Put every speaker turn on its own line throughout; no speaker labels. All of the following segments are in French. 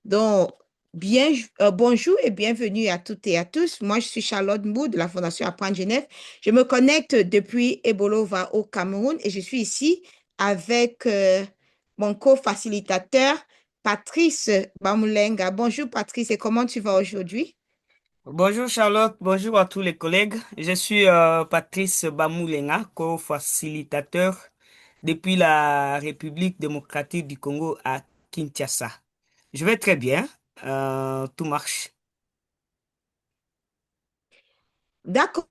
Donc, bonjour et bienvenue à toutes et à tous. Moi, je suis Charlotte Mbou de la Fondation Apprendre Genève. Je me connecte depuis Ebolova au Cameroun et je suis ici avec mon co-facilitateur, Patrice Bamoulenga. Bonjour Patrice, et comment tu vas aujourd'hui?
Bonjour Charlotte, bonjour à tous les collègues. Je suis Patrice Bamoulenga, co-facilitateur depuis la République démocratique du Congo à Kinshasa. Je vais très bien, tout marche.
D'accord.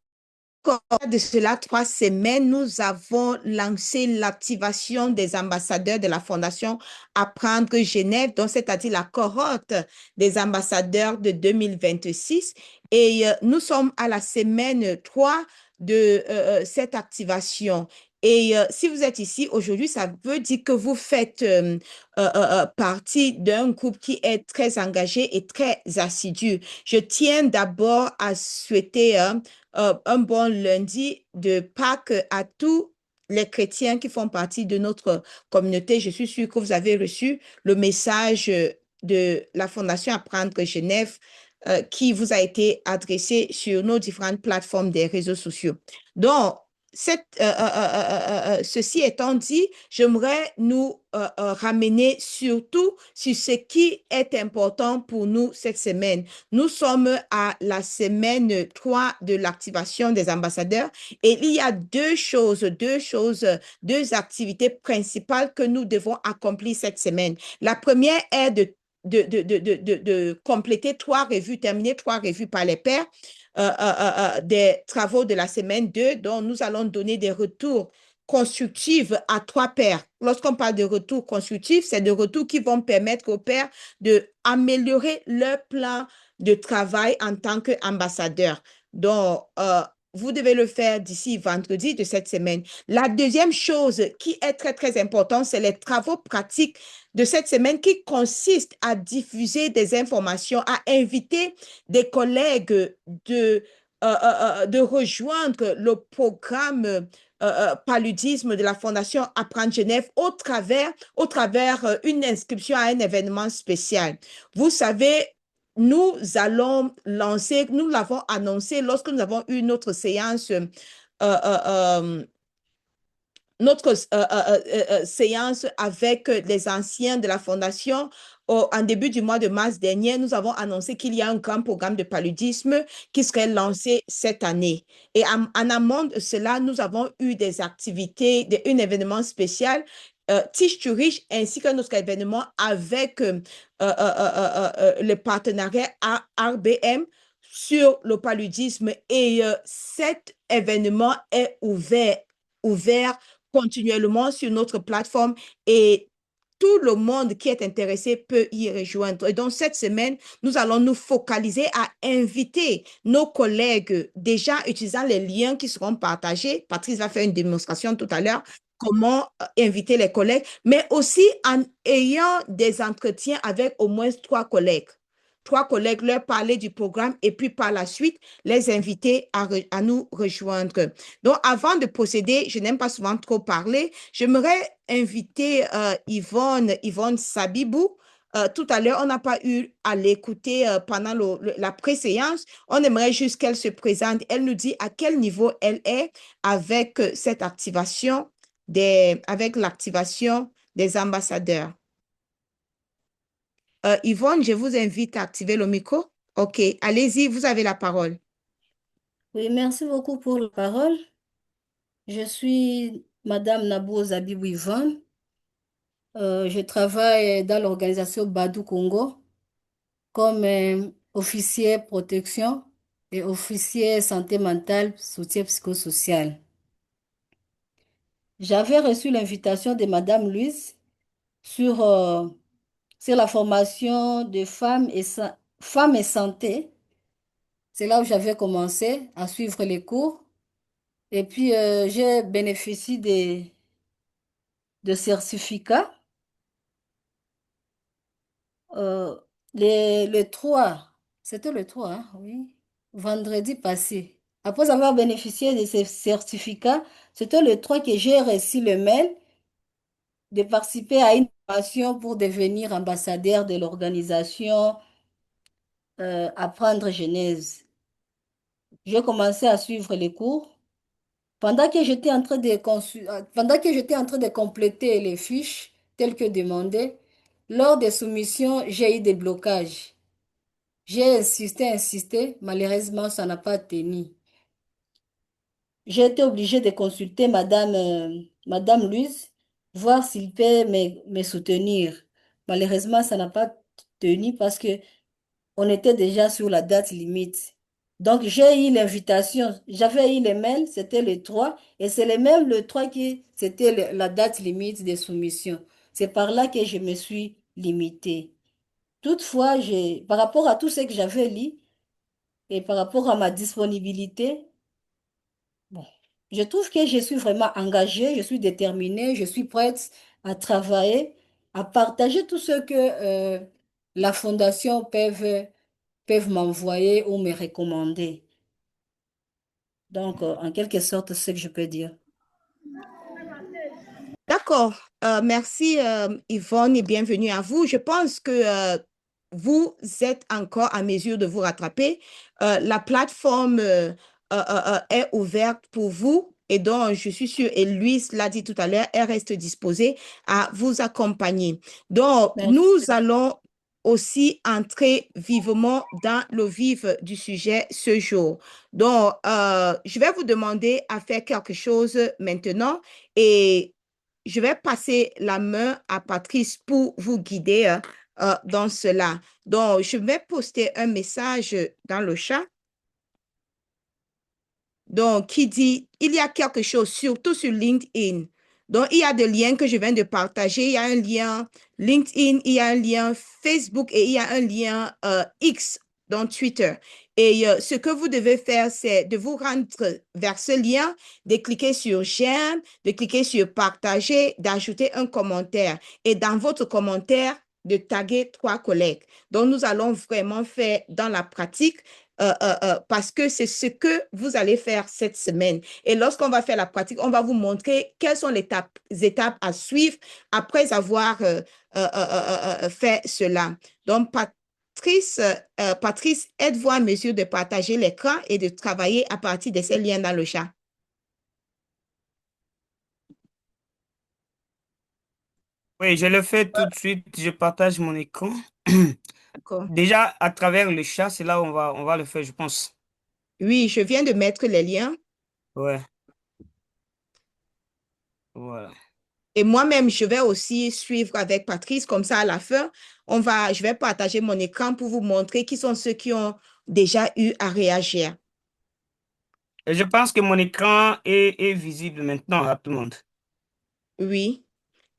De cela 3 semaines, nous avons lancé l'activation des ambassadeurs de la Fondation Apprendre Genève, donc c'est-à-dire la cohorte des ambassadeurs de 2026. Et nous sommes à la semaine 3 de cette activation. Et si vous êtes ici aujourd'hui, ça veut dire que vous faites partie d'un groupe qui est très engagé et très assidu. Je tiens d'abord à souhaiter un bon lundi de Pâques à tous les chrétiens qui font partie de notre communauté. Je suis sûre que vous avez reçu le message de la Fondation Apprendre Genève qui vous a été adressé sur nos différentes plateformes des réseaux sociaux. Donc, ceci étant dit, j'aimerais nous ramener surtout sur ce qui est important pour nous cette semaine. Nous sommes à la semaine 3 de l'activation des ambassadeurs et il y a deux activités principales que nous devons accomplir cette semaine. La première est de compléter 3 revues, terminer 3 revues par les pairs des travaux de la semaine 2, dont nous allons donner des retours constructifs à 3 pairs. Lorsqu'on parle de retours constructifs, c'est de retours qui vont permettre aux pairs d'améliorer leur plan de travail en tant qu'ambassadeur. Donc, vous devez le faire d'ici vendredi de cette semaine. La deuxième chose qui est très, très importante, c'est les travaux pratiques de cette semaine qui consistent à diffuser des informations, à inviter des collègues de rejoindre le programme paludisme de la Fondation Apprendre Genève au travers une inscription à un événement spécial. Vous savez, nous allons lancer, nous l'avons annoncé lorsque nous avons eu notre séance séance avec les anciens de la Fondation. En début du mois de mars dernier, nous avons annoncé qu'il y a un grand programme de paludisme qui serait lancé cette année. Et en amont de cela, nous avons eu des activités, un événement spécial, Tiche to Rich, ainsi qu'un autre événement avec le partenariat RBM sur le paludisme. Et cet événement est ouvert continuellement sur notre plateforme et tout le monde qui est intéressé peut y rejoindre. Et donc, cette semaine, nous allons nous focaliser à inviter nos collègues, déjà utilisant les liens qui seront partagés. Patrice va faire une démonstration tout à l'heure, comment inviter les collègues, mais aussi en ayant des entretiens avec au moins 3 collègues. 3 collègues, leur parler du programme et puis par la suite, les inviter à nous rejoindre. Donc, avant de procéder, je n'aime pas souvent trop parler. J'aimerais inviter Yvonne Sabibou. Tout à l'heure, on n'a pas eu à l'écouter pendant la préséance. On aimerait juste qu'elle se présente. Elle nous dit à quel niveau elle est avec cette activation avec l'activation des ambassadeurs. Yvonne, je vous invite à activer le micro. OK, allez-y, vous avez la parole.
Oui, merci beaucoup pour la parole. Je suis Madame Nabou Zabibou Yvonne. Je travaille dans l'organisation Badou Congo comme officier protection et officier santé mentale, soutien psychosocial. J'avais reçu l'invitation de Madame Louise sur, sur la formation de femmes et santé. C'est là où j'avais commencé à suivre les cours. Et puis, j'ai bénéficié de certificats euh, le 3, c'était le 3, hein, oui, vendredi passé. Après avoir bénéficié de ces certificats, c'était le 3 que j'ai reçu le mail de participer à une formation pour devenir ambassadeur de l'organisation Apprendre Genèse. J'ai commencé à suivre les cours. Pendant que j'étais en train de compléter les fiches telles que demandé, lors des soumissions, j'ai eu des blocages. J'ai insisté, insisté, malheureusement, ça n'a pas tenu. J'ai été obligée de consulter Madame Louise, voir s'il peut me soutenir. Malheureusement, ça n'a pas tenu parce que on était déjà sur la date limite. Donc, j'ai eu l'invitation, j'avais eu les mails, c'était le 3 et c'est le même le 3 qui, c'était la date limite des soumissions. C'est par là que je me suis limitée. Toutefois, par rapport à tout ce que j'avais lu et par rapport à ma disponibilité, bon, je trouve que je suis vraiment engagée, je suis déterminée, je suis prête à travailler, à partager tout ce que la fondation peuvent m'envoyer ou me recommander. Donc, en quelque sorte, c'est ce que je peux dire.
D'accord. Merci Yvonne et bienvenue à vous. Je pense que vous êtes encore à mesure de vous rattraper. La plateforme est ouverte pour vous et donc je suis sûre, et Louise l'a dit tout à l'heure, elle reste disposée à vous accompagner. Donc,
Merci.
nous allons aussi entrer vivement dans le vif du sujet ce jour. Donc, je vais vous demander à faire quelque chose maintenant et je vais passer la main à Patrice pour vous guider dans cela. Donc, je vais poster un message dans le chat. Donc, qui dit, il y a quelque chose, surtout sur LinkedIn. Donc, il y a des liens que je viens de partager. Il y a un lien LinkedIn, il y a un lien Facebook et il y a un lien X dans Twitter. Et ce que vous devez faire, c'est de vous rendre vers ce lien, de cliquer sur j'aime, de cliquer sur partager, d'ajouter un commentaire. Et dans votre commentaire, de taguer 3 collègues. Donc, nous allons vraiment faire dans la pratique parce que c'est ce que vous allez faire cette semaine. Et lorsqu'on va faire la pratique, on va vous montrer quelles sont les étapes à suivre après avoir fait cela. Donc, Patrice, êtes-vous en mesure de partager l'écran et de travailler à partir de ces liens dans le chat?
Oui, je le fais tout de suite. Je partage mon écran.
D'accord.
Déjà, à travers le chat, c'est là où on va le faire, je pense.
Oui, je viens de mettre les liens.
Ouais, voilà.
Et moi-même, je vais aussi suivre avec Patrice. Comme ça, à la fin, je vais partager mon écran pour vous montrer qui sont ceux qui ont déjà eu à réagir.
Et je pense que mon écran est visible maintenant à tout le monde.
Oui,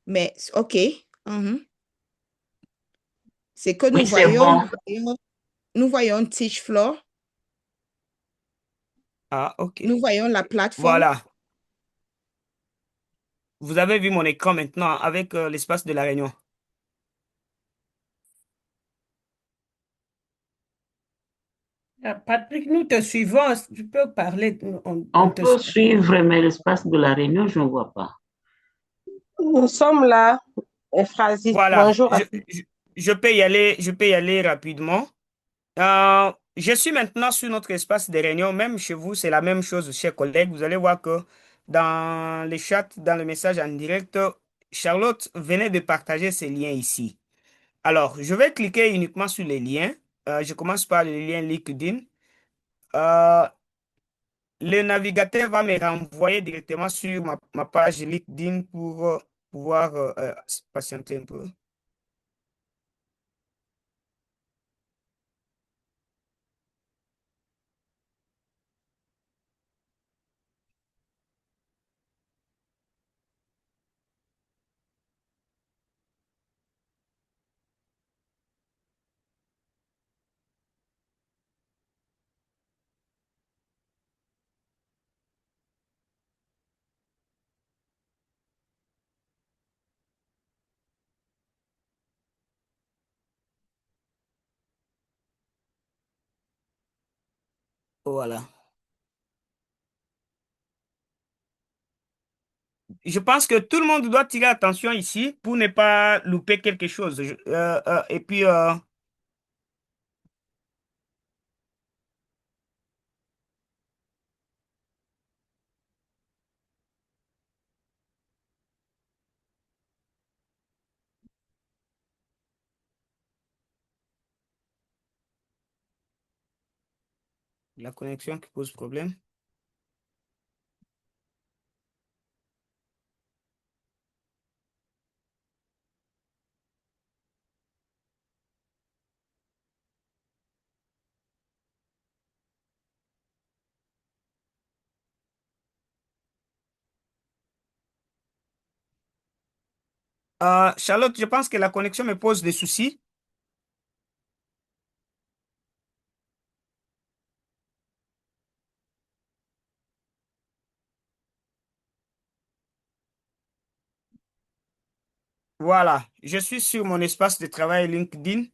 mais OK. Mhm. C'est que
Oui, c'est bon.
nous voyons Teach Floor,
Ah, ok.
nous voyons la plateforme.
Voilà. Vous avez vu mon écran maintenant avec l'espace de la réunion.
Patrick, nous te suivons. Tu peux parler. On
On
te
peut
suit.
suivre, mais l'espace de la réunion, je ne vois pas.
Nous sommes là, Phrasis.
Voilà.
Bonjour à tous.
Je peux y aller rapidement. Je suis maintenant sur notre espace de réunion. Même chez vous, c'est la même chose, chers collègues. Vous allez voir que dans les chats, dans le message en direct, Charlotte venait de partager ces liens ici. Alors, je vais cliquer uniquement sur les liens. Je commence par le lien LinkedIn. Euh, le navigateur va me renvoyer directement sur ma page LinkedIn pour pouvoir patienter un peu. Voilà. je pense que tout le monde doit tirer attention ici pour ne pas louper quelque chose. Et puis, la connexion qui pose problème. Charlotte, je pense que la connexion me pose des soucis. Voilà, je suis sur mon espace de travail LinkedIn.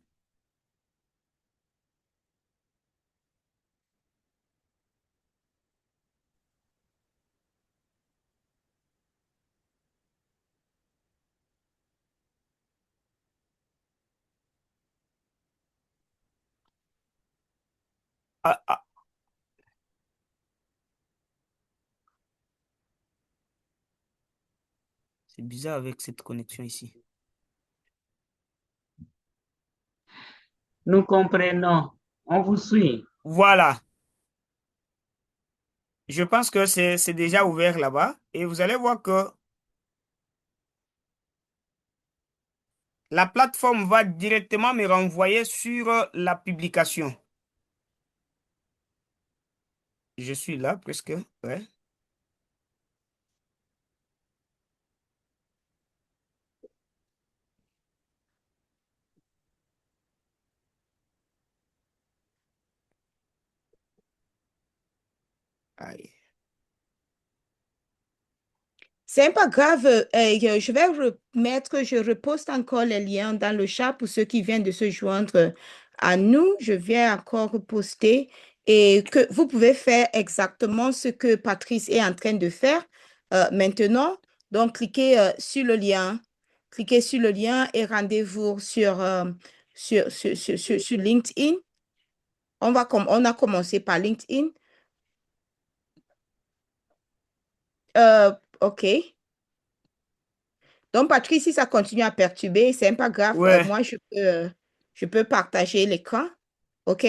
Ah, ah, c'est bizarre avec cette connexion ici.
Nous comprenons. On vous suit.
Voilà, je pense que c'est déjà ouvert là-bas. Et vous allez voir que la plateforme va directement me renvoyer sur la publication. Je suis là presque. Ouais. Aïe.
C'est pas grave. Je vais remettre, je reposte encore les liens dans le chat pour ceux qui viennent de se joindre à nous. Je viens encore reposter et que vous pouvez faire exactement ce que Patrice est en train de faire maintenant. Donc, cliquez sur le lien et rendez-vous sur LinkedIn. On a commencé par LinkedIn. OK. Donc, Patrice, si ça continue à perturber, c'est pas grave.
Ouais,
Moi, je peux partager l'écran. OK?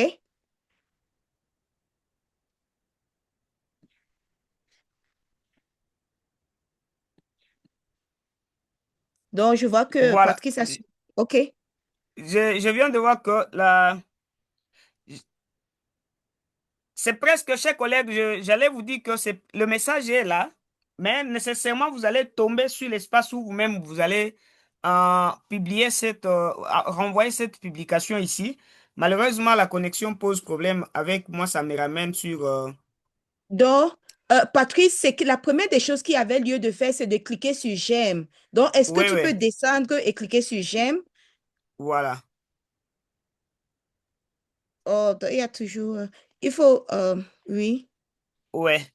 Donc, je vois que
voilà.
Patrice a su. OK.
Je viens de voir que c'est presque, chers collègues, j'allais vous dire que le message est là, mais nécessairement, vous allez tomber sur l'espace où vous-même, vous allez publier renvoyer cette publication ici. Malheureusement, la connexion pose problème avec moi, ça me ramène sur...
Donc, Patrice, c'est que la première des choses qui avait lieu de faire, c'est de cliquer sur j'aime. Donc, est-ce que
Oui,
tu
oui,
peux descendre et cliquer sur j'aime?
voilà.
Oh, il y a toujours. Il faut. Oui.
Ouais.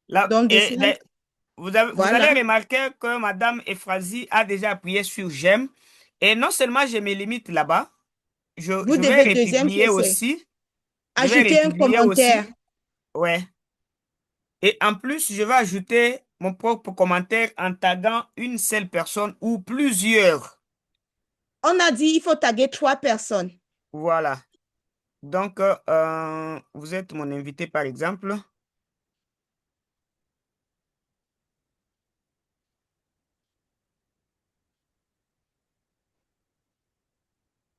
Là,
Donc, descendre.
vous
Voilà.
allez remarquer que Madame Efrazi a déjà appuyé sur j'aime. Et non seulement je me limite là-bas,
Vous
je vais
devez, deuxième
republier
chose, c'est
aussi. Je vais
ajouter un
republier
commentaire.
aussi. Ouais. Et en plus, je vais ajouter mon propre commentaire en taguant une seule personne ou plusieurs.
On a dit il faut taguer 3 personnes.
Voilà. Donc, vous êtes mon invité, par exemple.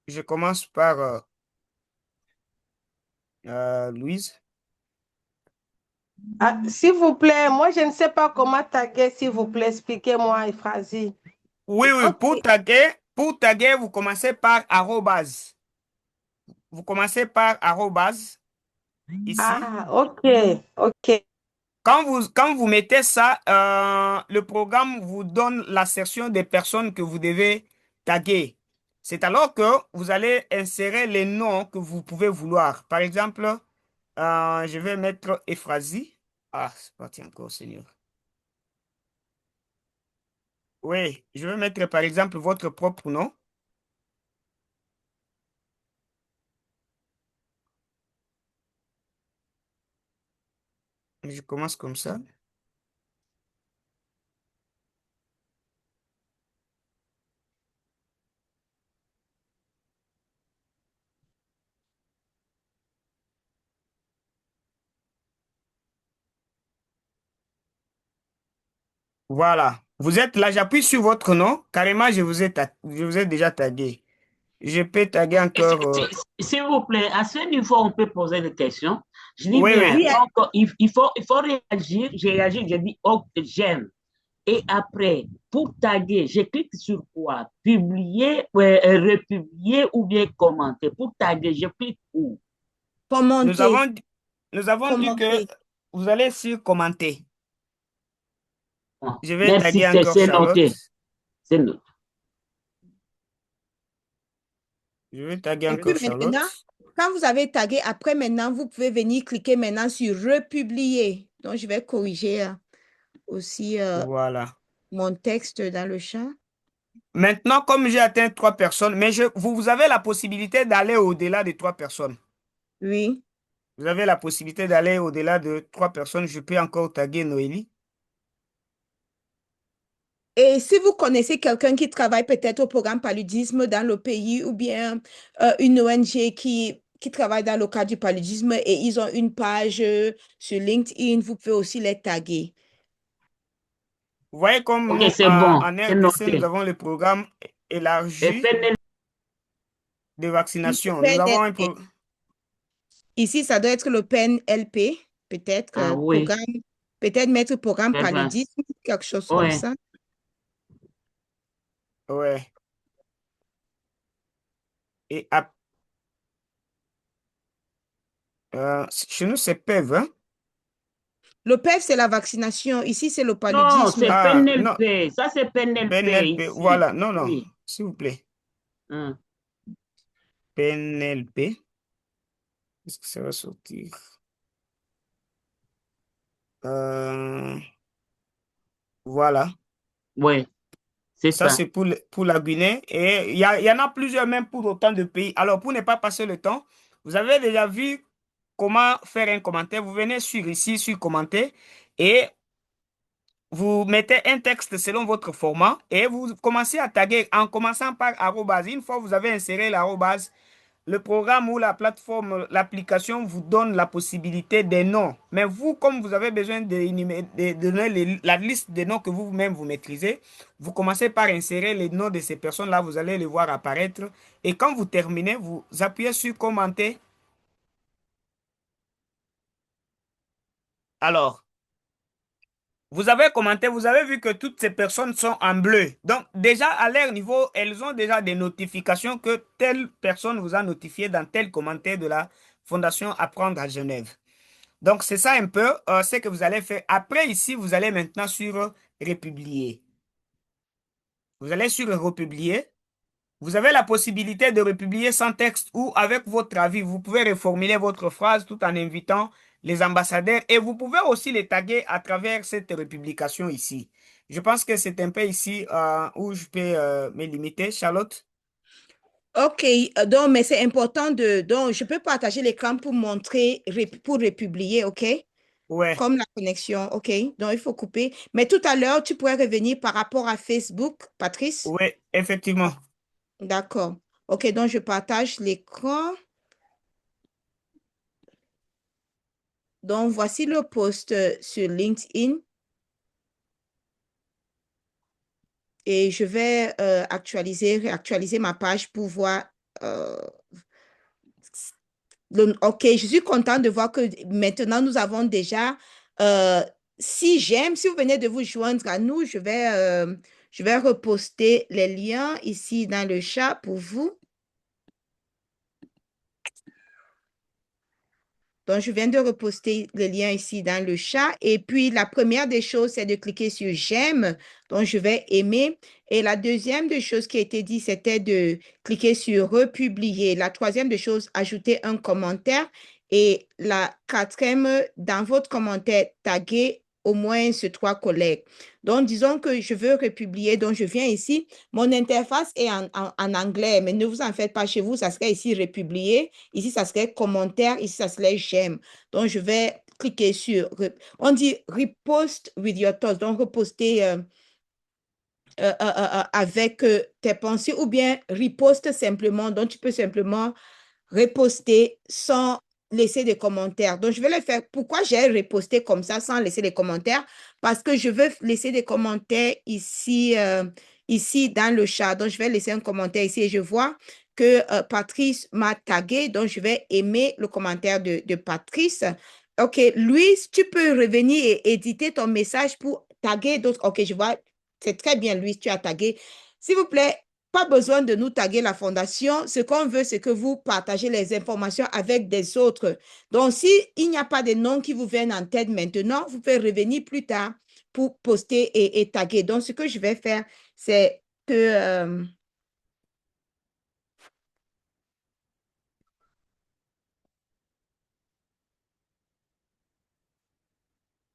Je commence par Louise.
Ah, s'il vous plaît, moi, je ne sais pas comment taguer, s'il vous plaît. Expliquez-moi, Euphrasie.
Oui, oui,
OK.
pour taguer, vous commencez par arrobase. Vous commencez par arrobase ici.
Ah, OK, OK.
Quand vous mettez ça, le programme vous donne la section des personnes que vous devez taguer. C'est alors que vous allez insérer les noms que vous pouvez vouloir. Par exemple, je vais mettre Euphrasie. Ah, c'est parti encore, Seigneur. Oui, je vais mettre par exemple votre propre nom. Je commence comme ça. Voilà. Vous êtes là, j'appuie sur votre nom. Carrément, je vous ai déjà tagué. Je peux taguer
Et si-
encore.
S'il vous plaît, à ce niveau, on peut poser des questions. Je dis
Oui,
bien,
oui.
Oui,
donc, il faut réagir. J'ai réagi, j'ai dit, oh, j'aime. Et après, pour taguer, je clique sur quoi? Publier, republier ou bien commenter. Pour taguer, je clique où?
Nous
commenter,
avons, nous avons dit que
commenter.
vous allez sur commenter.
Bon,
Je vais
merci,
taguer encore
c'est
Charlotte.
noté. C'est noté.
Je vais taguer
Et puis
encore
maintenant,
Charlotte.
quand vous avez tagué, après maintenant, vous pouvez venir cliquer maintenant sur republier. Donc, je vais corriger aussi
Voilà.
mon texte dans le chat.
Maintenant, comme j'ai atteint 3 personnes, mais vous avez la possibilité d'aller au-delà de 3 personnes.
Oui.
Vous avez la possibilité d'aller au-delà de 3 personnes. Je peux encore taguer Noélie.
Et si vous connaissez quelqu'un qui travaille peut-être au programme paludisme dans le pays ou bien une ONG qui travaille dans le cadre du paludisme et ils ont une page sur LinkedIn, vous pouvez aussi les taguer.
Vous voyez comme
Ok,
nous,
c'est bon,
en
c'est
RDC, nous
noté.
avons le programme
Et
élargi
PNL,
de
Oui, le
vaccination. Nous avons un
PNLP.
programme.
Ici, ça doit être le PNLP, peut-être
ah oui,
programme, peut-être mettre programme
c'est vrai.
paludisme, quelque chose comme
Oui,
ça.
Ouais. Et chez nous, c'est PEV, hein?
Le PEV, c'est la vaccination. Ici, c'est le
non,
paludisme.
c'est
Ah, non,
PNLP. Ça, c'est PNLP
PNLP.
ici.
Voilà. Non, non.
Oui.
S'il vous plaît.
Hum.
PNLP. Est-ce que ça va sortir? Euh, voilà.
Oui, c'est
Ça,
ça.
c'est pour la Guinée. Et il y en a plusieurs, même pour autant de pays. Alors, pour ne pas passer le temps, vous avez déjà vu comment faire un commentaire. Vous venez sur ici, sur commenter, et vous mettez un texte selon votre format et vous commencez à taguer en commençant par arrobase. Une fois que vous avez inséré l'arrobase, le programme ou la plateforme, l'application vous donne la possibilité des noms. Mais vous, comme vous avez besoin de donner la liste des noms que vous-même vous maîtrisez, vous commencez par insérer les noms de ces personnes-là, vous allez les voir apparaître. Et quand vous terminez, vous appuyez sur commenter. Alors, vous avez commenté, vous avez vu que toutes ces personnes sont en bleu. Donc, déjà, à leur niveau, elles ont déjà des notifications que telle personne vous a notifié dans tel commentaire de la Fondation Apprendre à Genève. Donc, c'est ça un peu ce que vous allez faire. Après, ici, vous allez maintenant sur Republier. Vous allez sur Republier. Vous avez la possibilité de republier sans texte ou avec votre avis. Vous pouvez reformuler votre phrase tout en invitant les ambassadeurs et vous pouvez aussi les taguer à travers cette republication ici. Je pense que c'est un peu ici où je peux me limiter. Charlotte?
OK, donc, mais c'est important donc, je peux partager l'écran pour montrer, pour republier, OK?
Ouais,
Comme la connexion, OK? Donc, il faut couper. Mais tout à l'heure, tu pourrais revenir par rapport à Facebook, Patrice?
ouais, effectivement.
D'accord. OK, donc je partage l'écran. Donc, voici le post sur LinkedIn et je vais réactualiser ma page pour voir. euh, OK, je suis contente de voir que maintenant nous avons déjà 6 j'aime. Si vous venez de vous joindre à nous, je vais reposter les liens ici dans le chat pour vous. Donc, je viens de reposter le lien ici dans le chat. Et puis, la première des choses, c'est de cliquer sur j'aime. Donc, je vais aimer. Et la deuxième des choses qui a été dit, c'était de cliquer sur republier. La troisième des choses, ajouter un commentaire. Et la quatrième, dans votre commentaire, taguer au moins ces 3 collègues. Donc, disons que je veux republier, donc je viens ici. Mon interface est en anglais, mais ne vous en faites pas chez vous, ça serait ici republier. Ici, ça serait commentaire, ici, ça serait j'aime. Donc, je vais cliquer sur, on dit repost with your thoughts, donc reposter avec tes pensées ou bien reposte simplement. Donc, tu peux simplement reposter sans laisser des commentaires. Donc, je vais le faire. Pourquoi j'ai reposté comme ça sans laisser des commentaires? Parce que je veux laisser des commentaires ici, ici dans le chat. Donc, je vais laisser un commentaire ici et je vois que Patrice m'a tagué. Donc, je vais aimer le commentaire de Patrice. OK, Louise, tu peux revenir et éditer ton message pour taguer d'autres. OK, je vois. C'est très bien, Louise, tu as tagué. S'il vous plaît, pas besoin de nous taguer la fondation. Ce qu'on veut, c'est que vous partagez les informations avec des autres. Donc, si il n'y a pas de noms qui vous viennent en tête maintenant, vous pouvez revenir plus tard pour poster et taguer. Donc, ce que je vais faire, c'est que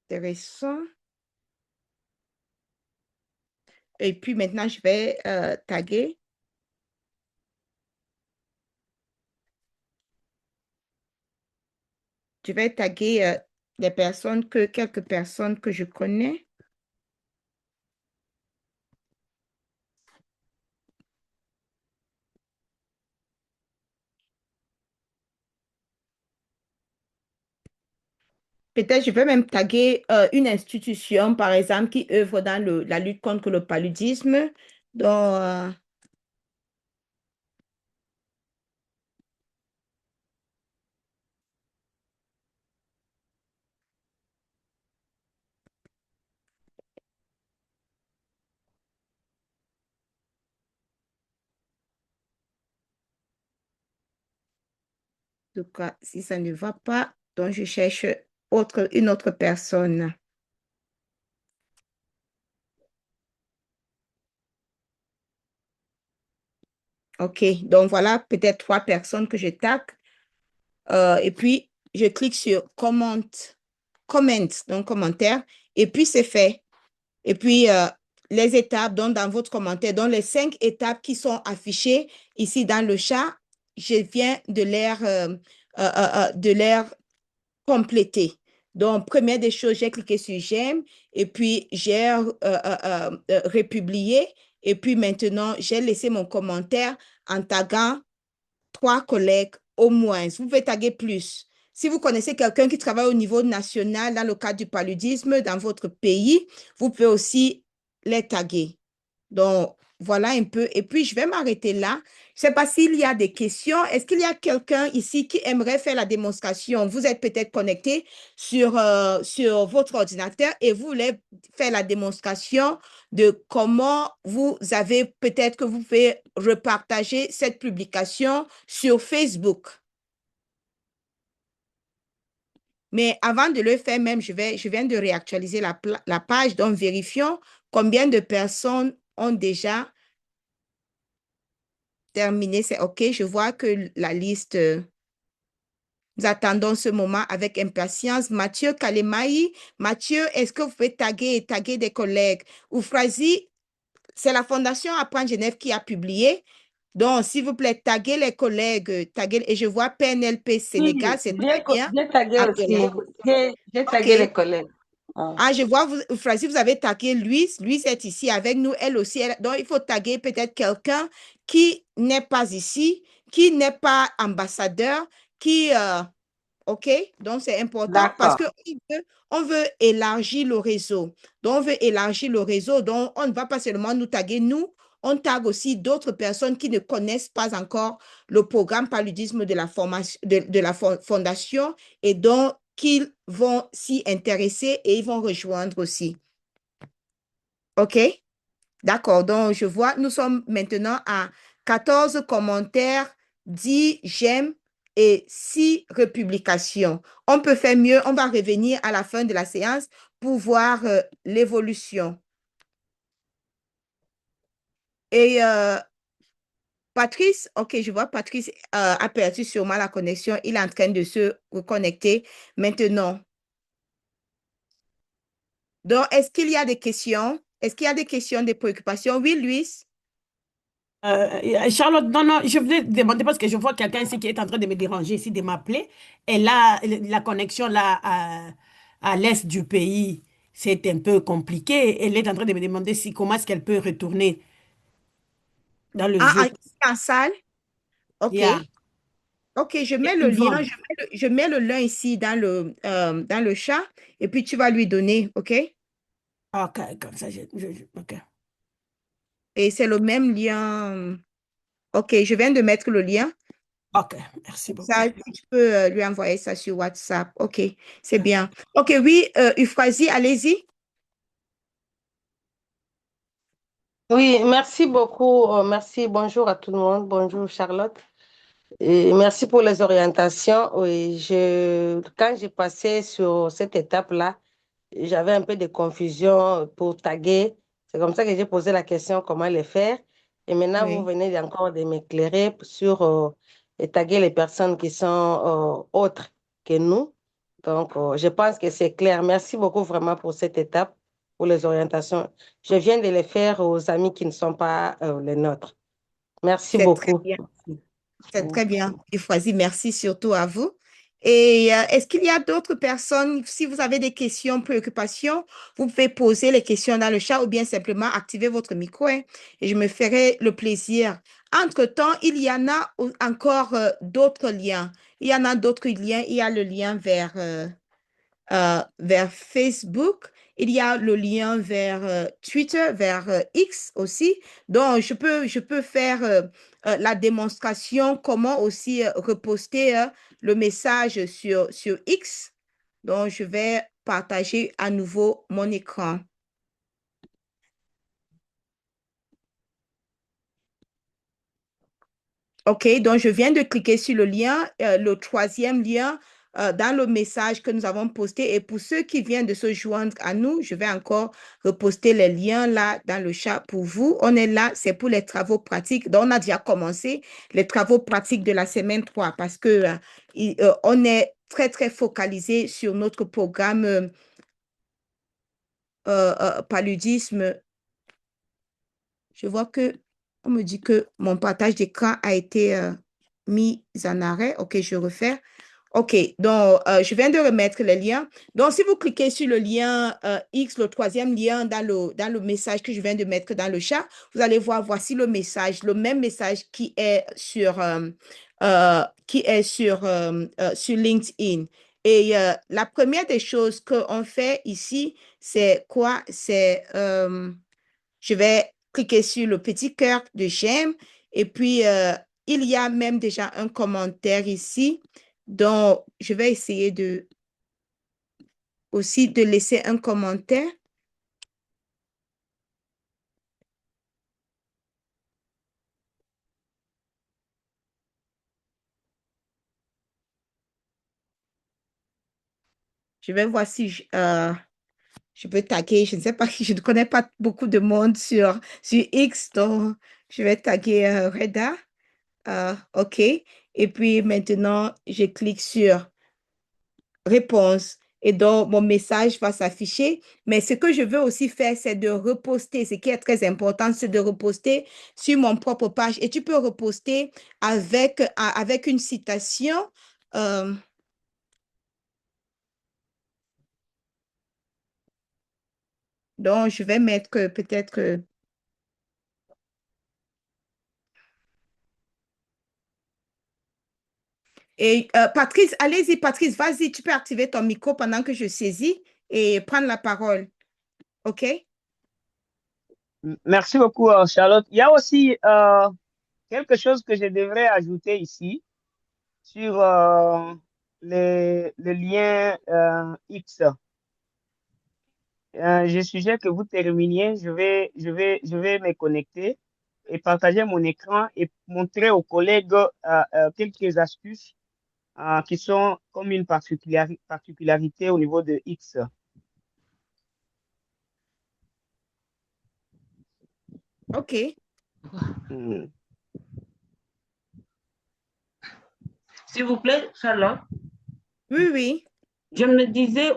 intéressant. Et puis maintenant, je vais taguer. Je vais taguer quelques personnes que je connais. Peut-être je vais même taguer une institution, par exemple, qui œuvre dans la lutte contre le paludisme. Donc, en tout cas, si ça ne va pas, donc je cherche une autre personne. OK, donc voilà peut-être 3 personnes que je tag. Et puis, je clique sur comment, donc commentaire, et puis c'est fait. Et puis, les étapes, donc dans votre commentaire, donc les 5 étapes qui sont affichées ici dans le chat, je viens de les compléter. Donc, première des choses, j'ai cliqué sur j'aime et puis j'ai republié. Et puis maintenant, j'ai laissé mon commentaire en taguant 3 collègues au moins. Vous pouvez taguer plus. Si vous connaissez quelqu'un qui travaille au niveau national dans le cadre du paludisme dans votre pays, vous pouvez aussi les taguer. Donc, voilà un peu. Et puis, je vais m'arrêter là. Je ne sais pas s'il y a des questions. Est-ce qu'il y a quelqu'un ici qui aimerait faire la démonstration? Vous êtes peut-être connecté sur votre ordinateur et vous voulez faire la démonstration de comment vous avez, peut-être que vous pouvez repartager cette publication sur Facebook. Mais avant de le faire même, je viens de réactualiser la page. Donc, vérifions combien de personnes ont déjà terminé. C'est OK. Je vois que la liste, nous attendons ce moment avec impatience. Mathieu Kalemaï. Mathieu, est-ce que vous pouvez taguer des collègues? Oufrazi, c'est la Fondation Apprendre Genève qui a publié. Donc, s'il vous plaît, taguez les collègues, et je vois PNLP Sénégal,
Oui,
c'est très bien.
j'ai tagué aussi.
Appelez.
J'ai tagué les
OK.
collègues. Ah.
Ah, je vois, Francis, vous avez tagué Louise. Louise est ici avec nous, elle aussi. Donc, il faut taguer peut-être quelqu'un qui n'est pas ici, qui n'est pas ambassadeur, qui, OK? Donc, c'est important parce
D'accord.
qu'on veut élargir le réseau. Donc, on veut élargir le réseau. Donc, on ne va pas seulement nous taguer, nous, on tague aussi d'autres personnes qui ne connaissent pas encore le programme paludisme de la formation, de la fondation et donc qu'ils vont s'y intéresser et ils vont rejoindre aussi. OK? D'accord. Donc, je vois, nous sommes maintenant à 14 commentaires, 10 j'aime et 6 republications. On peut faire mieux. On va revenir à la fin de la séance pour voir l'évolution. Et Patrice, OK, je vois Patrice a perdu sûrement la connexion. Il est en train de se reconnecter maintenant. Donc, est-ce qu'il y a des questions? Est-ce qu'il y a des questions, des préoccupations? Oui, Louise?
Charlotte, non, non, je voulais te demander parce que je vois quelqu'un ici qui est en train de me déranger ici, de m'appeler. Et là, la connexion là à l'est du pays, c'est un peu compliqué. Elle est en train de me demander si comment est-ce qu'elle peut retourner dans le
Ah,
Zoom.
ici en salle? OK.
Yeah.
OK, je
Il y a
mets le lien,
Yvonne.
je mets le lien ici dans le chat et puis tu vas lui donner, OK?
OK, comme ça, OK.
Et c'est le même lien. OK, je viens de mettre le lien.
OK, merci
Comme
beaucoup.
ça, si tu peux lui envoyer ça sur WhatsApp. OK, c'est bien. OK, oui, Euphrasie, allez-y.
Oui, merci beaucoup. Merci. Bonjour à tout le monde. Bonjour, Charlotte. Et merci pour les orientations. Oui, quand j'ai passé sur cette étape-là, j'avais un peu de confusion pour taguer. C'est comme ça que j'ai posé la question comment le faire. Et maintenant, vous
Oui,
venez encore de m'éclairer sur et taguer les personnes qui sont autres que nous. Donc, je pense que c'est clair. Merci beaucoup vraiment pour cette étape, pour les orientations. Je viens de les faire aux amis qui ne sont pas les nôtres. Merci
c'est très
beaucoup.
bien. C'est très
Merci.
bien, Euphrasie. Merci surtout à vous. Et est-ce qu'il y a d'autres personnes, si vous avez des questions, préoccupations, vous pouvez poser les questions dans le chat ou bien simplement activer votre micro, hein, et je me ferai le plaisir. Entre-temps, il y en a encore d'autres liens. Il y en a d'autres liens. Il y a le lien vers Facebook. Il y a le lien vers Twitter, vers X aussi. Donc, je peux faire la démonstration, comment aussi reposter le message sur X. Donc, je vais partager à nouveau mon écran. OK, donc je viens de cliquer sur le lien, le troisième lien dans le message que nous avons posté. Et pour ceux qui viennent de se joindre à nous, je vais encore reposter les liens là dans le chat pour vous. On est là, c'est pour les travaux pratiques. Donc, on a déjà commencé les travaux pratiques de la semaine 3 parce que on est très, très focalisé sur notre programme paludisme. Je vois que on me dit que mon partage d'écran a été mis en arrêt. OK, je refais. OK, donc je viens de remettre le lien. Donc, si vous cliquez sur le lien X, le troisième lien dans le message que je viens de mettre dans le chat, vous allez voir, voici le message, le même message qui est sur LinkedIn. Et la première des choses qu'on fait ici, c'est quoi? Je vais cliquer sur le petit cœur de j'aime et puis il y a même déjà un commentaire ici. Donc, je vais essayer aussi de laisser un commentaire. Je vais voir si je peux taguer. Je ne sais pas, je ne connais pas beaucoup de monde sur X, donc je vais taguer Reda. OK. Et puis maintenant, je clique sur réponse. Et donc, mon message va s'afficher. Mais ce que je veux aussi faire, c'est de reposter. Ce qui est très important, c'est de reposter sur mon propre page. Et tu peux reposter avec une citation. Euh, donc, je vais mettre peut-être... Et Patrice, allez-y, Patrice, vas-y, tu peux activer ton micro pendant que je saisis et prendre la parole. OK?
Merci beaucoup, Charlotte. Il y a aussi quelque chose que je devrais ajouter ici sur le lien X. Je suggère que vous terminiez. Je vais me connecter et partager mon écran et montrer aux collègues quelques astuces qui sont comme une particularité au niveau de X.
OK.
Hmm.
S'il vous plaît, Charlotte.
Oui, oui.
Je me disais,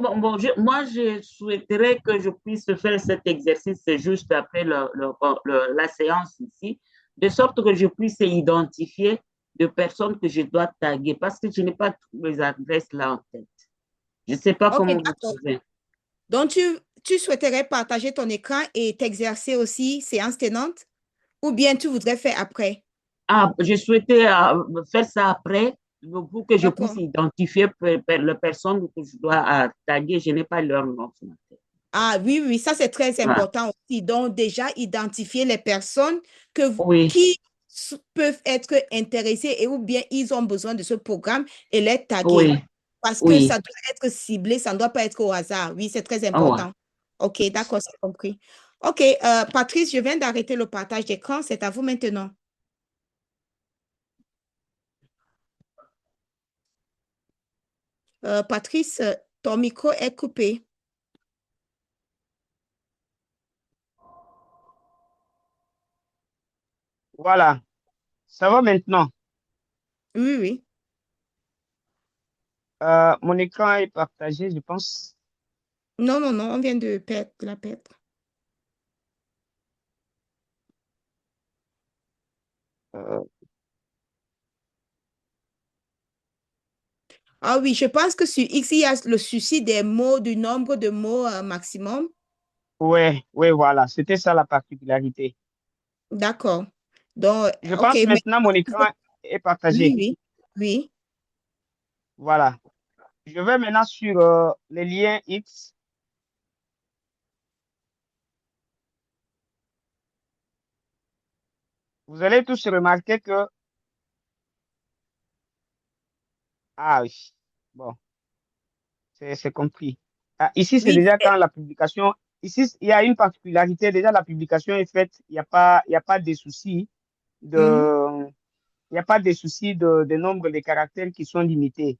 moi, je souhaiterais que je puisse faire cet exercice juste après la séance ici, de sorte que je puisse identifier de personnes que je dois taguer, parce que je n'ai pas toutes les adresses là en tête. Je ne sais pas
Ok,
comment vous
d'accord.
trouvez.
Donc, tu souhaiterais partager ton écran et t'exercer aussi séance tenante ou bien tu voudrais faire après?
Ah, je souhaitais faire ça après pour que je puisse
D'accord.
identifier les personnes que je dois taguer. Je n'ai pas leur nom sur ma tête.
Ah oui, oui, ça c'est très
Ouais.
important aussi. Donc, déjà, identifier les personnes
Oui,
qui peuvent être intéressées et ou bien ils ont besoin de ce programme et les taguer.
oui,
Parce que
oui.
ça doit être ciblé, ça ne doit pas être au hasard. Oui, c'est très
Ah ouais.
important. OK, d'accord, c'est compris. OK, Patrice, je viens d'arrêter le partage d'écran. C'est à vous maintenant. Patrice, ton micro est coupé.
Voilà, ça va maintenant.
Oui, oui.
Mon écran est partagé, je pense.
Non, non, non, on vient de perdre la perdre.
Euh,
Ah oui, je pense que sur X, il y a le souci des mots, du nombre de mots maximum.
ouais, ouais, voilà, c'était ça la particularité.
D'accord. Donc,
Je
OK,
pense
mais
maintenant mon écran est
oui,
partagé.
oui, oui.
Voilà. Je vais maintenant sur les liens X. Vous allez tous remarquer que, ah oui, bon, c'est compris. Ah, ici, c'est
Oui,
déjà quand la publication, ici, il y a une particularité, déjà la publication est faite, il y a pas de soucis
mhm,
de, il n'y a pas de souci de nombre de caractères qui sont limités.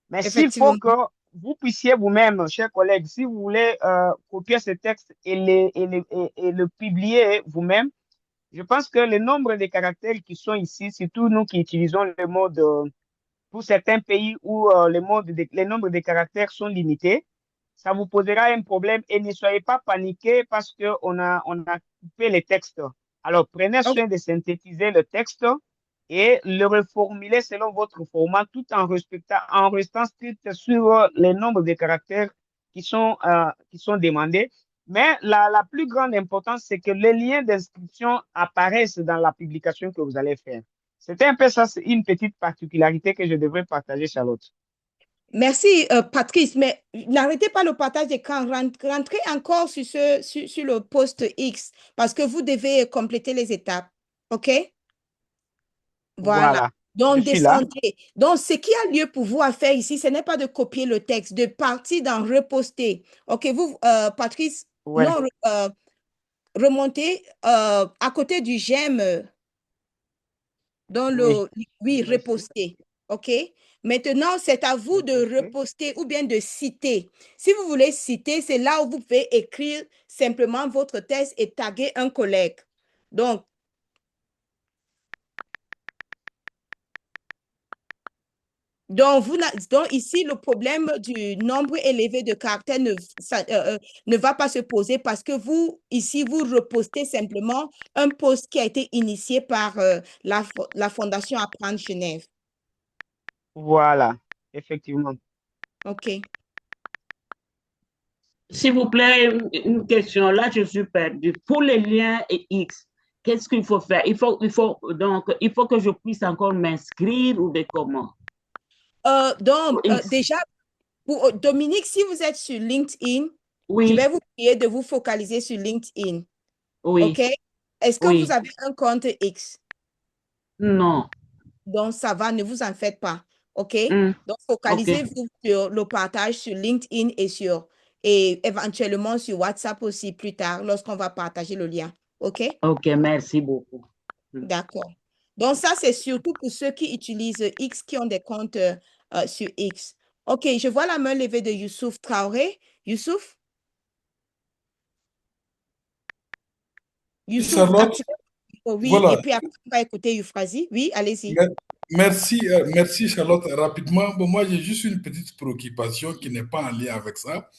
Mais s'il faut
effectivement.
que vous puissiez vous-même, chers collègues, si vous voulez copier ce texte et le publier vous-même, je pense que le nombre de caractères qui sont ici, surtout nous qui utilisons le mode pour certains pays où les nombres de caractères sont limités, ça vous posera un problème et ne soyez pas paniqués parce on a coupé les textes. Alors, prenez
Ok,
soin de synthétiser le texte et le reformuler selon votre format tout en restant strict sur les nombres de caractères qui sont demandés. Mais la plus grande importance, c'est que les liens d'inscription apparaissent dans la publication que vous allez faire. C'était un peu ça, c'est une petite particularité que je devrais partager, Charlotte.
merci, Patrice, mais n'arrêtez pas le partage d'écran. Rentrez encore sur le poste X parce que vous devez compléter les étapes. OK? Voilà.
Voilà, je
Donc,
suis là.
descendez. Donc, ce qui a lieu pour vous à faire ici, ce n'est pas de copier le texte, de partir dans reposter. OK, vous, Patrice,
Ouais,
non, remontez à côté du j'aime dans
oui.
oui,
Je vais ici.
reposter. OK? Maintenant, c'est à vous de
Reposter.
reposter ou bien de citer. Si vous voulez citer, c'est là où vous pouvez écrire simplement votre texte et taguer un collègue. Donc, donc ici, le problème du nombre élevé de caractères ne va pas se poser parce que vous, ici, vous repostez simplement un post qui a été initié par la Fondation Apprendre Genève.
Voilà, effectivement.
OK.
S'il vous plaît, une question. Là, je suis perdue. Pour les liens et X, qu'est-ce qu'il faut faire? Il faut que je puisse encore m'inscrire ou de comment? Pour
Donc,
X.
déjà, pour Dominique, si vous êtes sur LinkedIn, je
Oui,
vais vous prier de vous focaliser sur LinkedIn. OK?
oui,
Est-ce que vous
oui.
avez un compte X?
Non.
Donc, ça va, ne vous en faites pas. OK?
Hmm,
Donc,
OK,
focalisez-vous sur le partage sur LinkedIn et éventuellement sur WhatsApp aussi plus tard lorsqu'on va partager le lien. OK?
OK, merci beaucoup. Hmm.
D'accord. Donc, ça, c'est surtout pour ceux qui utilisent X, qui ont des comptes sur X. OK, je vois la main levée de Youssouf Traoré. Youssouf? Youssouf,
Charlotte,
active. Oh, oui,
Voilà.
et puis après, on va écouter Euphrasie. Oui, allez-y.
Mer- Merci, merci Charlotte. Rapidement, bon, moi j'ai juste une petite préoccupation qui n'est pas en lien avec ça.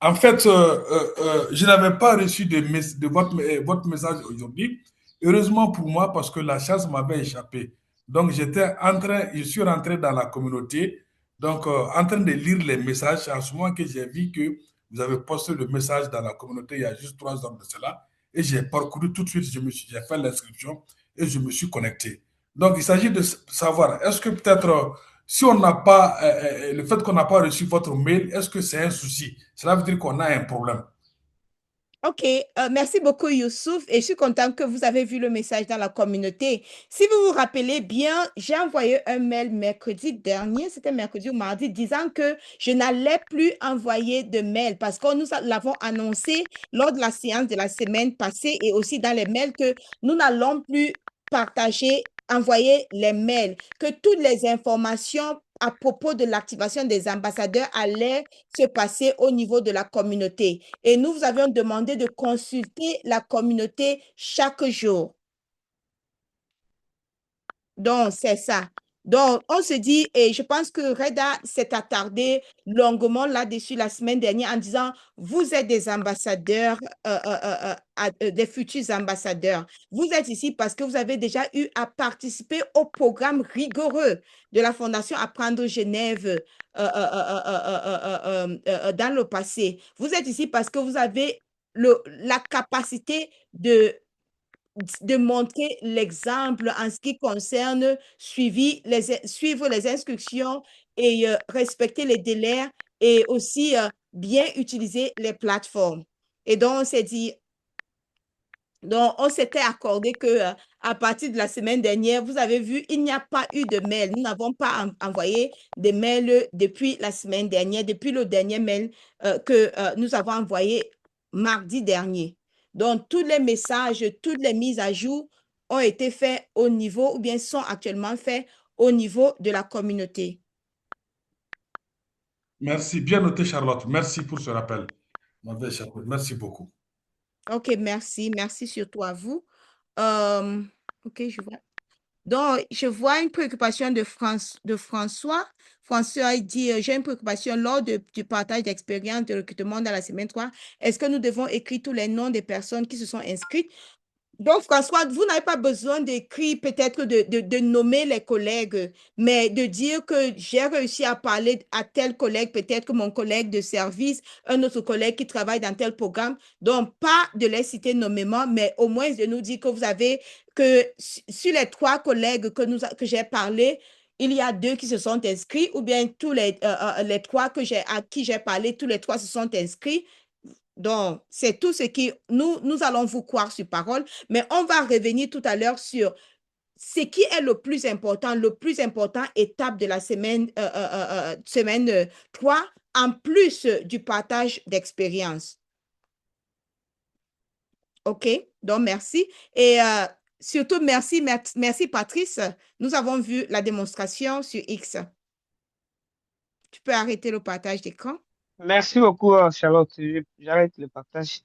En fait, je n'avais pas reçu de votre message aujourd'hui. Heureusement pour moi, parce que la chasse m'avait échappé. Donc, je suis rentré dans la communauté, donc en train de lire les messages. C'est en ce moment que j'ai vu que vous avez posté le message dans la communauté il y a juste 3 heures de cela. Et j'ai parcouru tout de suite, j'ai fait l'inscription et je me suis connecté. Donc, il s'agit de savoir, est-ce que peut-être si on n'a pas, le fait qu'on n'a pas reçu votre mail, est-ce que c'est un souci? Cela veut dire qu'on a un problème.
OK, merci beaucoup Youssouf et je suis contente que vous avez vu le message dans la communauté. Si vous vous rappelez bien, j'ai envoyé un mail mercredi dernier, c'était mercredi ou mardi, disant que je n'allais plus envoyer de mail parce que nous l'avons annoncé lors de la séance de la semaine passée et aussi dans les mails que nous n'allons plus partager, envoyer les mails, que toutes les informations à propos de l'activation des ambassadeurs allaient se passer au niveau de la communauté. Et nous vous avions demandé de consulter la communauté chaque jour. Donc, c'est ça. Donc, on se dit, et je pense que Reda s'est attardé longuement là-dessus la semaine dernière en disant, vous êtes des ambassadeurs, des futurs ambassadeurs. Vous êtes ici parce que vous avez déjà eu à participer au programme rigoureux de la Fondation Apprendre Genève dans le passé. Vous êtes ici parce que vous avez la capacité de montrer l'exemple en ce qui concerne suivre les instructions et respecter les délais et aussi bien utiliser les plateformes. Et donc, on s'était accordé que à partir de la semaine dernière, vous avez vu, il n'y a pas eu de mail. Nous n'avons pas envoyé de mails depuis la semaine dernière, depuis le dernier mail que nous avons envoyé mardi dernier. Donc, tous les messages, toutes les mises à jour ont été faits au niveau, ou bien sont actuellement faits au niveau de la communauté.
Merci, bien noté Charlotte. Merci pour ce rappel. M'avait échappé. Merci beaucoup.
OK, merci. Merci surtout à vous. OK, je vois. Donc, je vois une préoccupation de François. François, il dit, j'ai une préoccupation lors du partage d'expérience de recrutement dans la semaine 3. Est-ce que nous devons écrire tous les noms des personnes qui se sont inscrites? Donc, François, vous n'avez pas besoin d'écrire, peut-être de nommer les collègues, mais de dire que j'ai réussi à parler à tel collègue, peut-être que mon collègue de service, un autre collègue qui travaille dans tel programme. Donc, pas de les citer nommément, mais au moins de nous dire que vous avez, que sur les 3 collègues que j'ai parlé, il y a 2 qui se sont inscrits, ou bien tous les 3 à qui j'ai parlé, tous les 3 se sont inscrits. Donc, c'est tout ce qui, nous allons vous croire sur parole, mais on va revenir tout à l'heure sur ce qui est le plus important étape de la semaine 3, en plus du partage d'expérience. OK? Donc, merci. Et surtout, merci Patrice. Nous avons vu la démonstration sur X. Tu peux arrêter le partage d'écran.
Merci beaucoup, Charlotte. J'arrête le partage.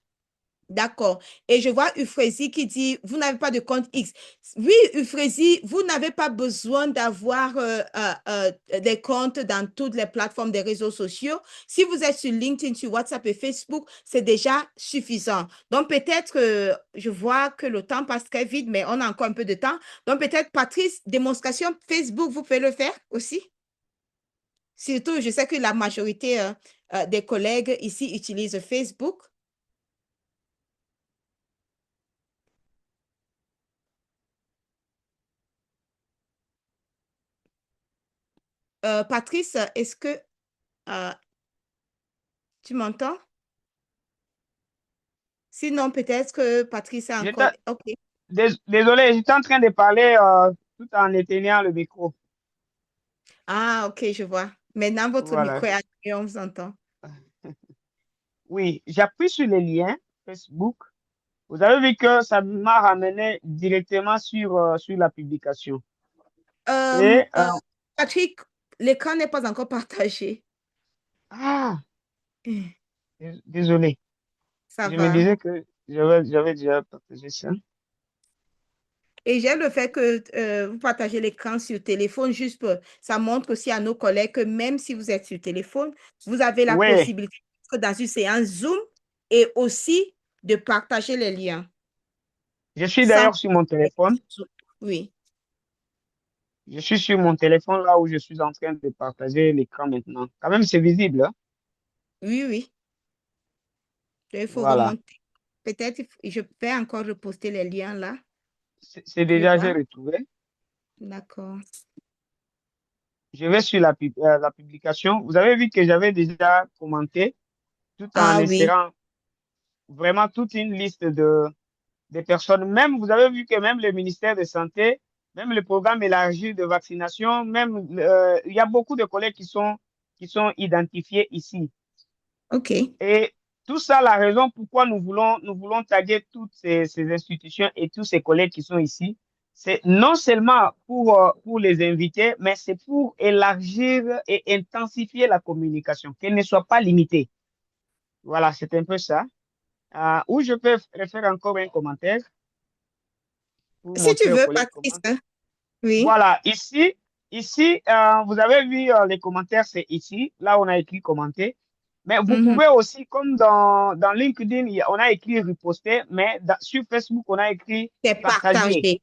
D'accord. Et je vois Euphrasie qui dit, vous n'avez pas de compte X. Oui, Euphrasie, vous n'avez pas besoin d'avoir des comptes dans toutes les plateformes des réseaux sociaux. Si vous êtes sur LinkedIn, sur WhatsApp et Facebook, c'est déjà suffisant. Donc, peut-être, je vois que le temps passe très vite, mais on a encore un peu de temps. Donc, peut-être, Patrice, démonstration Facebook, vous pouvez le faire aussi? Surtout, je sais que la majorité des collègues ici utilisent Facebook. Patrice, est-ce que tu m'entends? Sinon, peut-être que Patrice a encore...
J'étais-
OK.
Désolé, j'étais en train de parler tout en éteignant le micro.
Ah, OK, je vois. Maintenant, votre
Voilà.
micro est allumé, on vous entend.
Oui, j'appuie sur le lien Facebook. Vous avez vu que ça m'a ramené directement sur la publication.
Euh,
Et,
euh, Patrick, l'écran n'est pas encore partagé.
ah,
Eh,
désolé.
Ça
Je me
va.
disais que j'avais déjà partagé ça.
Et j'aime le fait que vous partagez l'écran sur téléphone, ça montre aussi à nos collègues que même si vous êtes sur téléphone, vous avez la
Oui,
possibilité d'être dans une séance Zoom et aussi de partager les liens.
je suis
Sans...
d'ailleurs sur mon téléphone.
Oui,
Je suis sur mon téléphone là où je suis en train de partager l'écran maintenant. Quand même, c'est visible, hein.
oui, oui. Il faut
Voilà.
remonter. Peut-être je vais encore reposter les liens là
C'est
pour
déjà, j'ai
voir.
retrouvé.
D'accord.
Je vais sur la publication. Vous avez vu que j'avais déjà commenté tout en
Ah oui,
insérant vraiment toute une liste des personnes. Même, vous avez vu que même le ministère de Santé, même le programme élargi de vaccination, même, il y a beaucoup de collègues qui sont identifiés ici.
ok.
Et tout ça, la raison pourquoi nous voulons taguer toutes ces institutions et tous ces collègues qui sont ici, c'est non seulement pour les inviter, mais c'est pour élargir et intensifier la communication, qu'elle ne soit pas limitée. Voilà, c'est un peu ça. Ou je peux refaire encore un commentaire pour
Si tu
montrer aux
veux,
collègues
Patrice,
comment.
hein. Oui.
Voilà, ici, vous avez vu les commentaires, c'est ici, là on a écrit commenter. Mais vous
Mhm.
pouvez aussi, comme dans LinkedIn, on a écrit reposter, mais sur Facebook, on a écrit
C'est
partager.
partagé.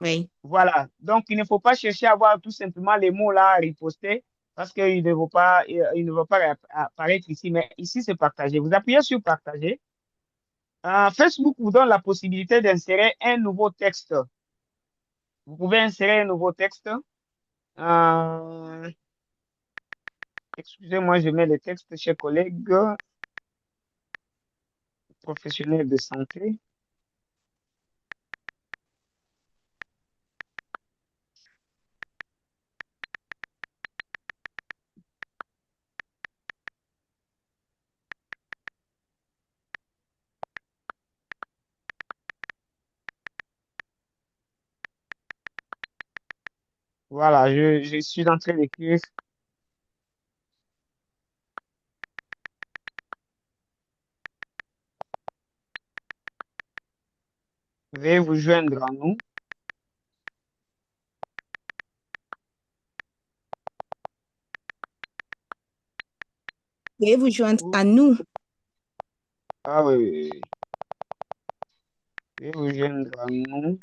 Oui.
Voilà, donc il ne faut pas chercher à voir tout simplement les mots là, reposter, parce qu'ils ne vont pas, ils ne vont pas apparaître ici, mais ici c'est partager. Vous appuyez sur partager. Facebook vous donne la possibilité d'insérer un nouveau texte. Vous pouvez insérer un nouveau texte. Euh, Excusez-moi, je mets le texte, chers collègues professionnels de santé. Voilà, je suis en train d'écrire. Veuillez vous joindre à nous.
Veuillez vous joindre
Ou-
à nous.
Ah oui, oui, oui. Veuillez vous joindre à nous.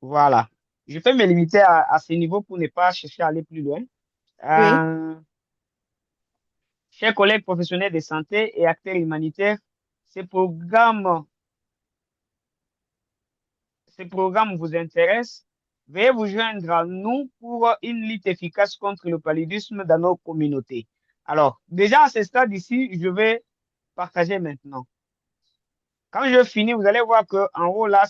Voilà. Je peux me limiter à ce niveau pour ne pas chercher à aller plus loin.
Oui.
Euh, Chers collègues professionnels de santé et acteurs humanitaires, ces programmes, ces programmes vous intéressent. Veuillez vous joindre à nous pour une lutte efficace contre le paludisme dans nos communautés. Alors, déjà à ce stade ici, je vais partager maintenant. Quand je finis, vous allez voir que en haut là,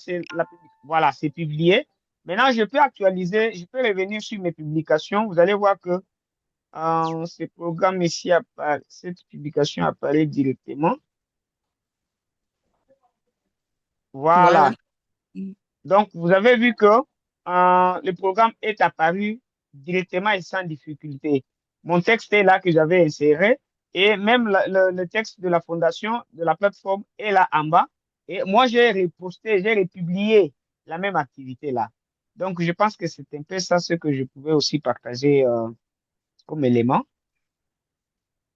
voilà, c'est publié. Maintenant, je peux actualiser, je peux revenir sur mes publications. Vous allez voir que ce programme ici, cette publication apparaît directement.
Voilà.
Voilà. Donc, vous avez vu que le programme est apparu directement et sans difficulté. Mon texte est là que j'avais inséré et même le texte de la fondation, de la plateforme est là en bas. Et moi, j'ai reposté, j'ai republié la même activité là. Donc, je pense que c'est un peu ça ce que je pouvais aussi partager comme élément.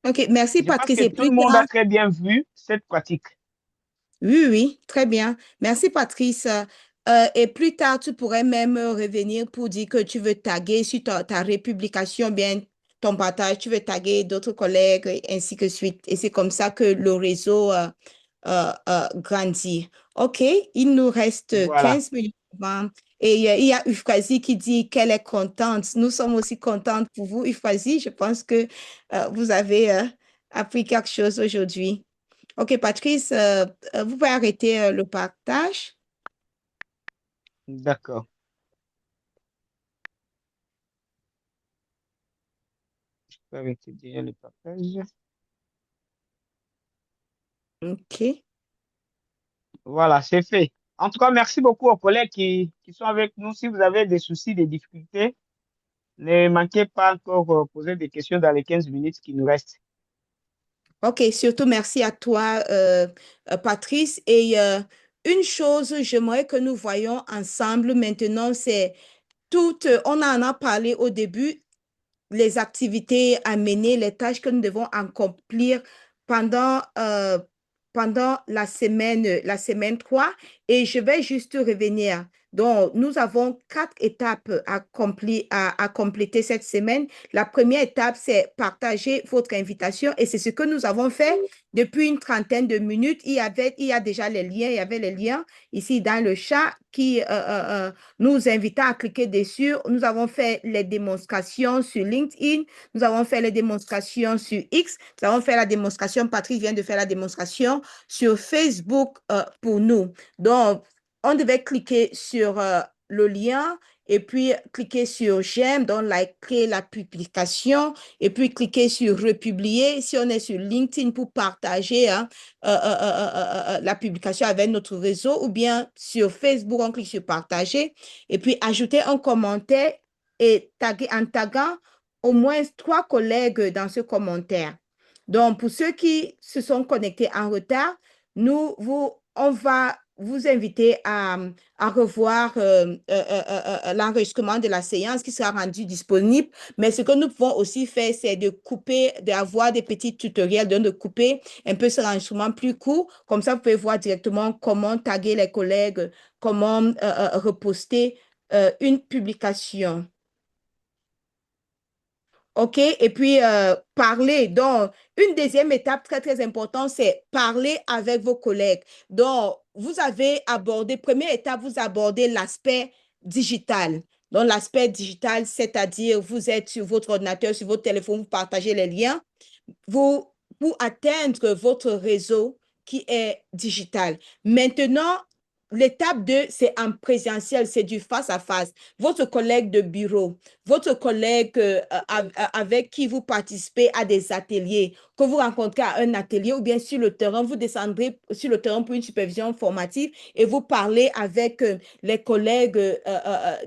OK, merci
Je pense
Patrice.
que
Et
tout le
plus
monde a
tard,
très bien vu cette pratique.
oui, oui, très bien. Merci Patrice. Et plus tard, tu pourrais même revenir pour dire que tu veux taguer sur ta républication, bien ton partage, tu veux taguer d'autres collègues, et ainsi que suite. Et c'est comme ça que le réseau grandit. OK, il nous reste
Voilà.
15 minutes avant. Et il y a Euphrasie qui dit qu'elle est contente. Nous sommes aussi contentes pour vous, Euphrasie. Je pense que vous avez appris quelque chose aujourd'hui. OK, Patrice, vous pouvez arrêter le partage.
D'accord. Je peux arrêter déjà le partage.
OK.
Voilà, c'est fait. En tout cas, merci beaucoup aux collègues qui sont avec nous. Si vous avez des soucis, des difficultés, ne manquez pas encore poser des questions dans les 15 minutes qui nous restent.
OK, surtout merci à toi, Patrice. Et une chose, j'aimerais que nous voyons ensemble maintenant, c'est on en a parlé au début, les activités à mener, les tâches que nous devons accomplir pendant, pendant la semaine 3. Et je vais juste revenir. Donc, nous avons 4 étapes à compléter cette semaine. La première étape, c'est partager votre invitation. Et c'est ce que nous avons fait depuis une trentaine de minutes. Il y a déjà les liens, il y avait les liens ici dans le chat qui nous invitant à cliquer dessus. Nous avons fait les démonstrations sur LinkedIn. Nous avons fait les démonstrations sur X. Nous avons fait la démonstration. Patrick vient de faire la démonstration sur Facebook pour nous. Donc, on devait cliquer sur le lien et puis cliquer sur j'aime, donc liker la publication et puis cliquer sur republier. Si on est sur LinkedIn pour partager hein, la publication avec notre réseau ou bien sur Facebook, on clique sur partager et puis ajouter un commentaire et en taguant au moins 3 collègues dans ce commentaire. Donc, pour ceux qui se sont connectés en retard, on va vous inviter à revoir l'enregistrement de la séance qui sera rendu disponible. Mais ce que nous pouvons aussi faire, c'est de couper, d'avoir des petits tutoriels, de couper un peu ce enregistrement plus court. Comme ça, vous pouvez voir directement comment taguer les collègues, comment reposter une publication. OK? Et puis, parler. Donc, une deuxième étape très, très importante, c'est parler avec vos collègues. Donc, vous avez abordé, première étape, vous abordez l'aspect digital. Donc, l'aspect digital, c'est-à-dire, vous êtes sur votre ordinateur, sur votre téléphone, vous partagez les liens. Pour atteindre votre réseau qui est digital. Maintenant, l'étape 2, c'est en présentiel, c'est du face-à-face. Votre collègue de bureau, votre collègue avec qui vous participez à des ateliers, que vous rencontrez à un atelier ou bien sur le terrain, vous descendrez sur le terrain pour une supervision formative et vous parlez avec les collègues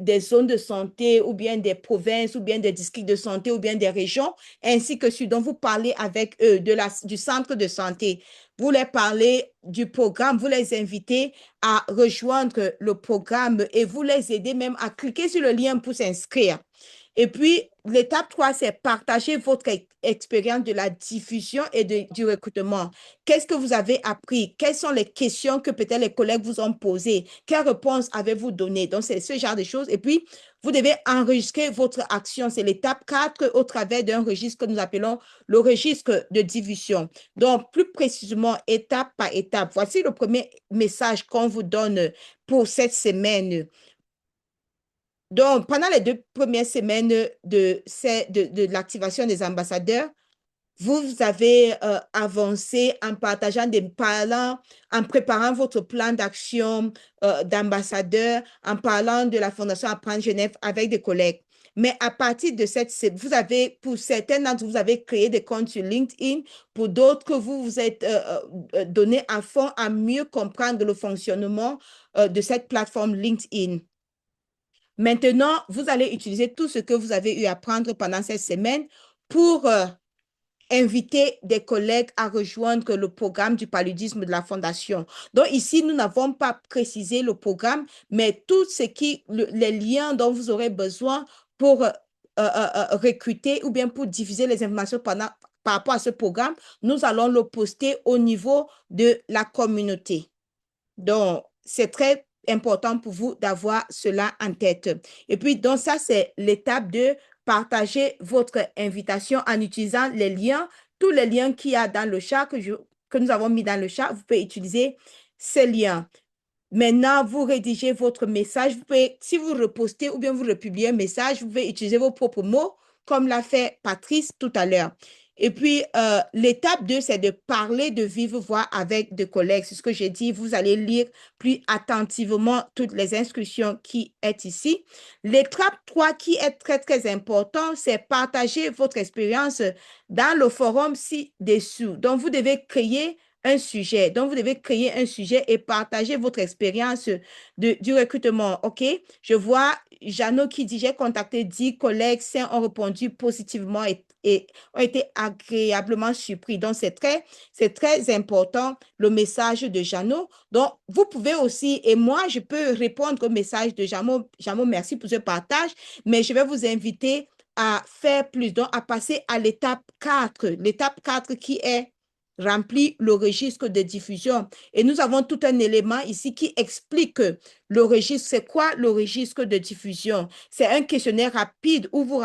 des zones de santé ou bien des provinces ou bien des districts de santé ou bien des régions, ainsi que celui dont vous parlez avec eux du centre de santé. Vous leur parlez du programme, vous les invitez à rejoindre le programme et vous les aidez même à cliquer sur le lien pour s'inscrire. Et puis, l'étape 3, c'est partager votre expérience de la diffusion et du recrutement. Qu'est-ce que vous avez appris? Quelles sont les questions que peut-être les collègues vous ont posées? Quelles réponses avez-vous données? Donc, c'est ce genre de choses. Et puis, vous devez enregistrer votre action. C'est l'étape 4 au travers d'un registre que nous appelons le registre de diffusion. Donc, plus précisément, étape par étape. Voici le premier message qu'on vous donne pour cette semaine. Donc, pendant les 2 premières semaines de l'activation des ambassadeurs, vous avez avancé en partageant en préparant votre plan d'action d'ambassadeur, en parlant de la Fondation Apprendre Genève avec des collègues. Mais à partir de pour certains d'entre vous, vous avez créé des comptes sur LinkedIn, pour d'autres que vous vous êtes donné à fond à mieux comprendre le fonctionnement de cette plateforme LinkedIn. Maintenant, vous allez utiliser tout ce que vous avez eu à apprendre pendant cette semaine pour inviter des collègues à rejoindre le programme du paludisme de la Fondation. Donc ici, nous n'avons pas précisé le programme, mais tout ce les liens dont vous aurez besoin pour recruter ou bien pour diffuser les informations par rapport à ce programme, nous allons le poster au niveau de la communauté. Donc, c'est très important pour vous d'avoir cela en tête. Et puis, donc ça, c'est l'étape de partager votre invitation en utilisant les liens, tous les liens qu'il y a dans le chat, que nous avons mis dans le chat, vous pouvez utiliser ces liens. Maintenant, vous rédigez votre message. Vous pouvez, si vous repostez ou bien vous republiez un message, vous pouvez utiliser vos propres mots, comme l'a fait Patrice tout à l'heure. Et puis, l'étape 2, c'est de parler de vive voix avec des collègues. C'est ce que j'ai dit. Vous allez lire plus attentivement toutes les instructions qui sont ici. L'étape 3, qui est très, très important, c'est partager votre expérience dans le forum ci-dessous. Donc, vous devez créer un sujet. Donc, vous devez créer un sujet et partager votre expérience du recrutement. OK? Je vois Jeannot qui dit, j'ai contacté 10 collègues, 5 ont répondu positivement et ont été agréablement surpris. Donc, c'est très important, le message de Jeannot. Donc, vous pouvez aussi, et moi, je peux répondre au message de Jeannot. Jeannot, merci pour ce partage, mais je vais vous inviter à faire plus, donc à passer à l'étape 4. L'étape 4 qui est remplir le registre de diffusion. Et nous avons tout un élément ici qui explique que le registre, c'est quoi le registre de diffusion? C'est un questionnaire rapide où vous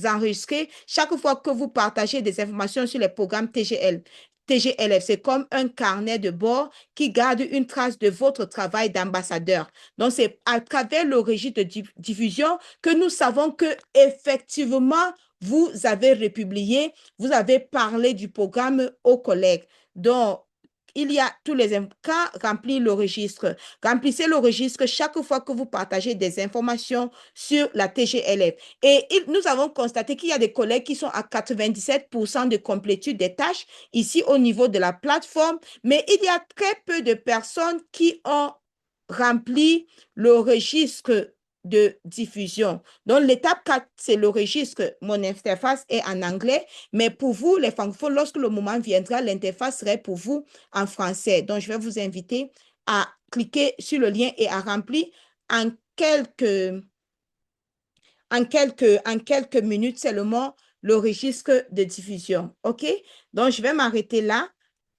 enregistrez chaque fois que vous partagez des informations sur les programmes TGLF, c'est comme un carnet de bord qui garde une trace de votre travail d'ambassadeur. Donc, c'est à travers le registre de diffusion que nous savons que effectivement, vous avez republié, vous avez parlé du programme aux collègues. Donc, il y a tous les cas, remplir le registre. Remplissez le registre chaque fois que vous partagez des informations sur la TGLF. Et nous avons constaté qu'il y a des collègues qui sont à 97% de complétude des tâches ici au niveau de la plateforme, mais il y a très peu de personnes qui ont rempli le registre de diffusion. Donc, l'étape 4, c'est le registre. Mon interface est en anglais, mais pour vous, les francophones, lorsque le moment viendra, l'interface serait pour vous en français. Donc, je vais vous inviter à cliquer sur le lien et à remplir en quelques minutes seulement le registre de diffusion. OK? Donc, je vais m'arrêter là.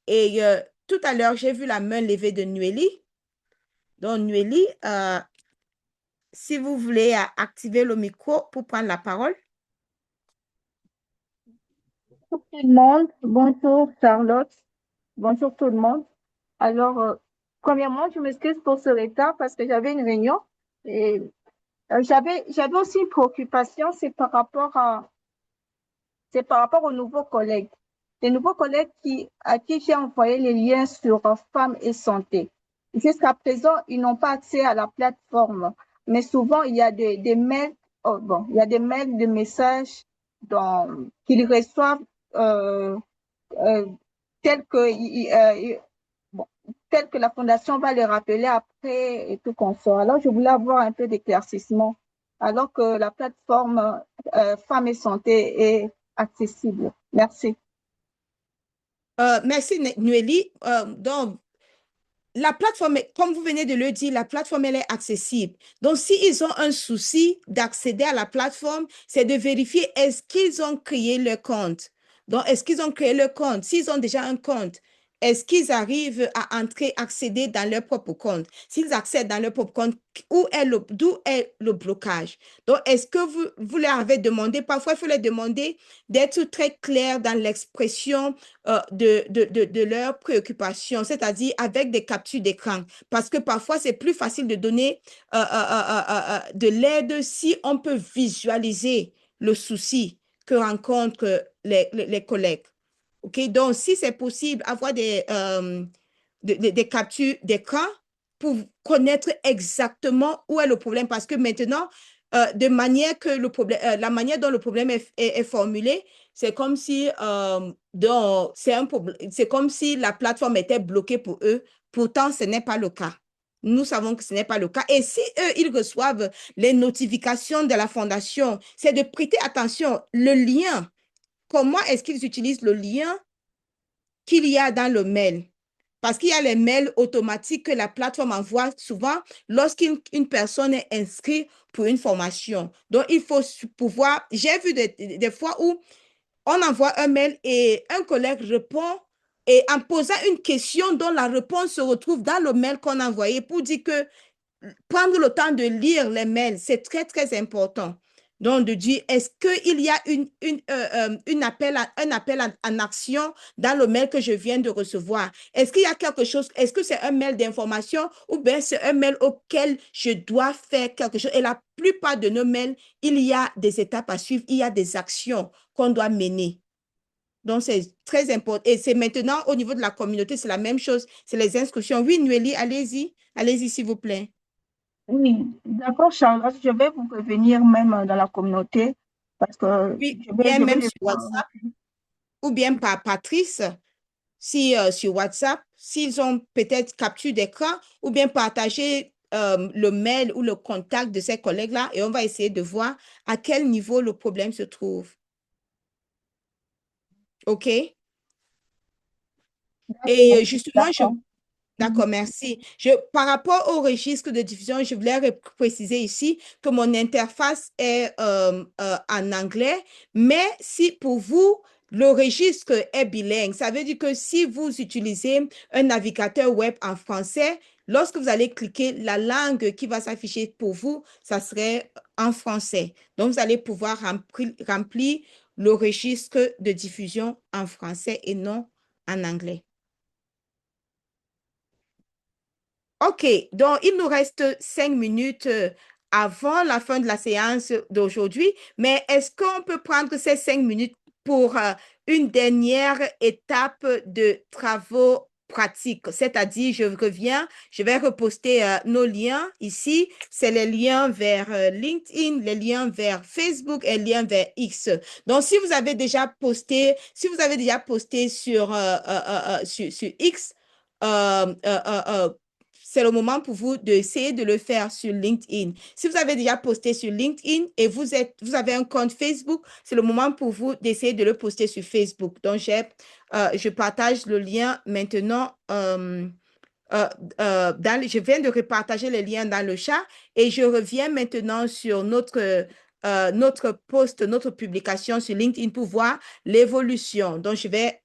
Et tout à l'heure, j'ai vu la main levée de Nueli. Donc, Nueli, si vous voulez activer le micro pour prendre la parole.
Bonjour tout le monde, bonjour Charlotte, bonjour tout le monde. Alors, premièrement, je m'excuse pour ce retard parce que j'avais une réunion et j'avais aussi une préoccupation, c'est par rapport aux nouveaux collègues. Les nouveaux collègues à qui j'ai envoyé les liens sur femmes et santé. Jusqu'à présent, ils n'ont pas accès à la plateforme, mais souvent, il y a des mails, il y a des mails, des messages qu'ils reçoivent tel que la fondation va les rappeler après et tout qu'on sort. Alors, je voulais avoir un peu d'éclaircissement alors que la plateforme Femmes et Santé est accessible. Merci.
Merci, Nueli. Donc, la plateforme, comme vous venez de le dire, la plateforme, elle est accessible. Donc, s'ils ont un souci d'accéder à la plateforme, c'est de vérifier est-ce qu'ils ont créé le compte. Donc, est-ce qu'ils ont créé le compte? S'ils ont déjà un compte, est-ce qu'ils arrivent à accéder dans leur propre compte? S'ils accèdent dans leur propre compte, d'où est le blocage? Donc, est-ce que vous leur avez demandé, parfois, il faut leur demander d'être très clair dans l'expression de leurs préoccupations, c'est-à-dire avec des captures d'écran. Parce que parfois, c'est plus facile de donner de l'aide si on peut visualiser le souci que rencontrent les collègues. OK? Donc, si c'est possible, avoir des captures d'écran pour connaître exactement où est le problème. Parce que maintenant, de manière que la manière dont le problème est formulé, c'est comme si c'est comme si la plateforme était bloquée pour eux. Pourtant, ce n'est pas le cas. Nous savons que ce n'est pas le cas. Et si eux, ils reçoivent les notifications de la fondation, c'est de prêter attention. Le lien, comment est-ce qu'ils utilisent le lien qu'il y a dans le mail? Parce qu'il y a les mails automatiques que la plateforme envoie souvent lorsqu'une personne est inscrite pour une formation. Donc, il faut pouvoir... J'ai vu des fois où on envoie un mail et un collègue répond et en posant une question dont la réponse se retrouve dans le mail qu'on a envoyé pour dire que prendre le temps de lire les mails, c'est très, très important. Donc, de dire, est-ce qu'il y a un appel en action dans le mail que je viens de recevoir? Est-ce qu'il y a quelque chose? Est-ce que c'est un mail d'information ou bien c'est un mail auquel je dois faire quelque chose? Et la plupart de nos mails, il y a des étapes à suivre, il y a des actions qu'on doit mener. Donc, c'est très important. Et c'est maintenant, au niveau de la communauté, c'est la même chose. C'est les inscriptions. Oui, Nueli, allez-y. Allez-y, s'il vous plaît.
Oui, d'accord, Charlotte, je vais vous prévenir même dans la communauté parce que
Oui,
je vais
même
les
sur WhatsApp ou bien par Patrice. si, sur WhatsApp, s'ils ont peut-être capture d'écran ou bien partager le mail ou le contact de ces collègues-là et on va essayer de voir à quel niveau le problème se trouve. OK? Et justement, D'accord, merci. Par rapport au registre de diffusion, je voulais préciser ici que mon interface est en anglais, mais si pour vous, le registre est bilingue, ça veut dire que si vous utilisez un navigateur web en français, lorsque vous allez cliquer, la langue qui va s'afficher pour vous, ça serait en français. Donc, vous allez pouvoir remplir le registre de diffusion en français et non en anglais. OK, donc il nous reste 5 minutes avant la fin de la séance d'aujourd'hui, mais est-ce qu'on peut prendre ces 5 minutes pour une dernière étape de travaux pratiques? C'est-à-dire, je reviens, je vais reposter nos liens ici. C'est les liens vers LinkedIn, les liens vers Facebook et les liens vers X. Donc, si vous avez déjà posté sur X, c'est le moment pour vous d'essayer de le faire sur LinkedIn. Si vous avez déjà posté sur LinkedIn et vous avez un compte Facebook, c'est le moment pour vous d'essayer de le poster sur Facebook. Donc, je partage le lien maintenant. Je viens de repartager le lien dans le chat et je reviens maintenant sur notre post, notre publication sur LinkedIn pour voir l'évolution. Donc, je vais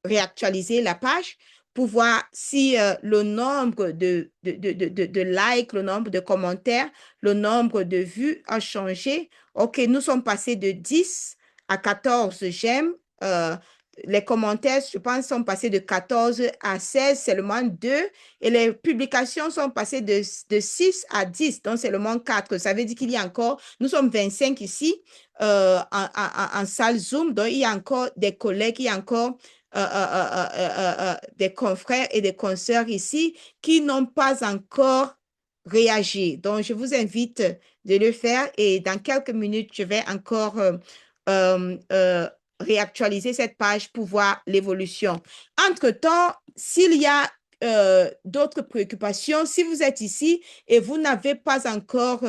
réactualiser la page pour voir si le nombre de likes, le nombre de commentaires, le nombre de vues a changé. OK, nous sommes passés de 10 à 14 j'aime. Les commentaires, je pense, sont passés de 14 à 16, seulement 2. Et les publications sont passées de 6 à 10, donc seulement 4. Ça veut dire qu'il y a encore, nous sommes 25 ici en salle Zoom, donc il y a encore des collègues, il y a encore des confrères et des consoeurs ici qui n'ont pas encore réagi. Donc, je vous invite de le faire et dans quelques minutes, je vais encore réactualiser cette page pour voir l'évolution. Entre-temps, s'il y a d'autres préoccupations, si vous êtes ici et vous n'avez pas encore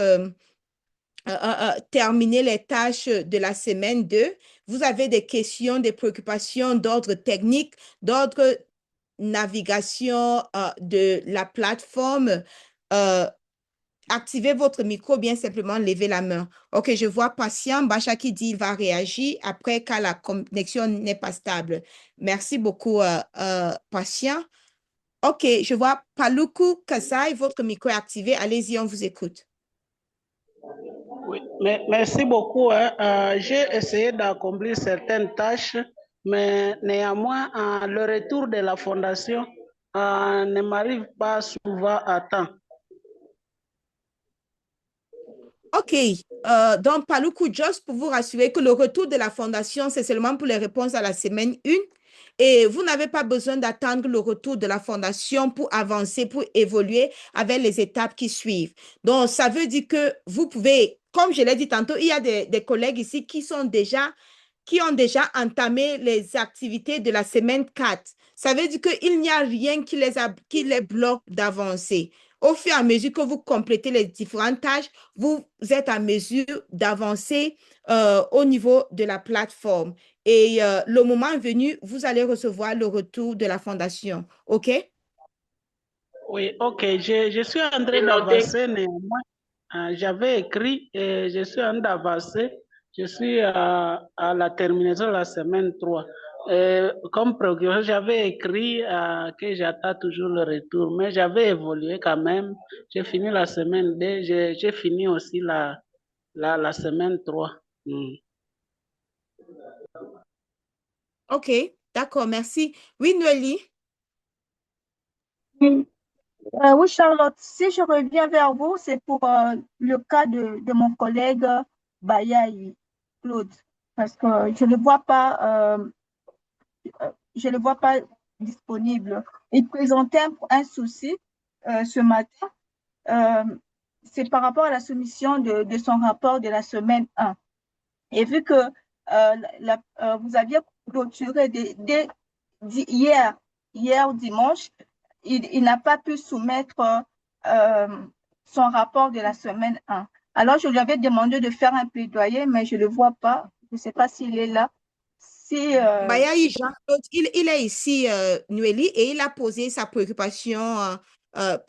terminé les tâches de la semaine 2, vous avez des questions, des préoccupations d'ordre technique, d'ordre navigation de la plateforme, activez votre micro, bien simplement levez la main. OK, je vois Patient Bacha qui dit il va réagir après quand la connexion n'est pas stable. Merci beaucoup, Patient. OK, je vois Paluku Kasai, votre micro est activé. Allez-y, on vous écoute.
Oui, merci beaucoup. J'ai essayé d'accomplir certaines tâches, mais néanmoins, le retour de la fondation ne m'arrive pas souvent à temps.
OK. Donc, Paluku, juste pour vous rassurer que le retour de la fondation, c'est seulement pour les réponses à la semaine 1. Et vous n'avez pas besoin d'attendre le retour de la fondation pour avancer, pour évoluer avec les étapes qui suivent. Donc, ça veut dire que vous pouvez, comme je l'ai dit tantôt, il y a des collègues ici qui ont déjà entamé les activités de la semaine 4. Ça veut dire qu'il n'y a rien qui les bloque d'avancer. Au fur et à mesure que vous complétez les différentes tâches, vous êtes en mesure d'avancer au niveau de la plateforme. Et le moment venu, vous allez recevoir le retour de la fondation. OK?
Oui, OK. Je suis en train d'avancer néanmoins. J'avais écrit et je suis en train d'avancer. Je suis à la terminaison de la semaine 3. Comme progrès, j'avais écrit que j'attends toujours le retour, mais j'avais évolué quand même. J'ai fini la semaine 2, j'ai fini aussi la semaine 3.
OK, d'accord, merci. Oui, Noélie?
Oui. Oui, Charlotte, si je reviens vers vous, c'est pour le cas de mon collègue Bayaï Claude, parce que je ne le vois pas disponible. Il présentait un souci ce matin. C'est par rapport à la soumission de son rapport de la semaine 1. Et vu que vous aviez clôturé hier dimanche, il n'a pas pu soumettre son rapport de la semaine 1. Alors, je lui avais demandé de faire un plaidoyer, mais je ne le vois pas. Je ne sais pas s'il est là. Si,
Bayahi Jean-Claude, il est ici, Nueli, et il a posé sa préoccupation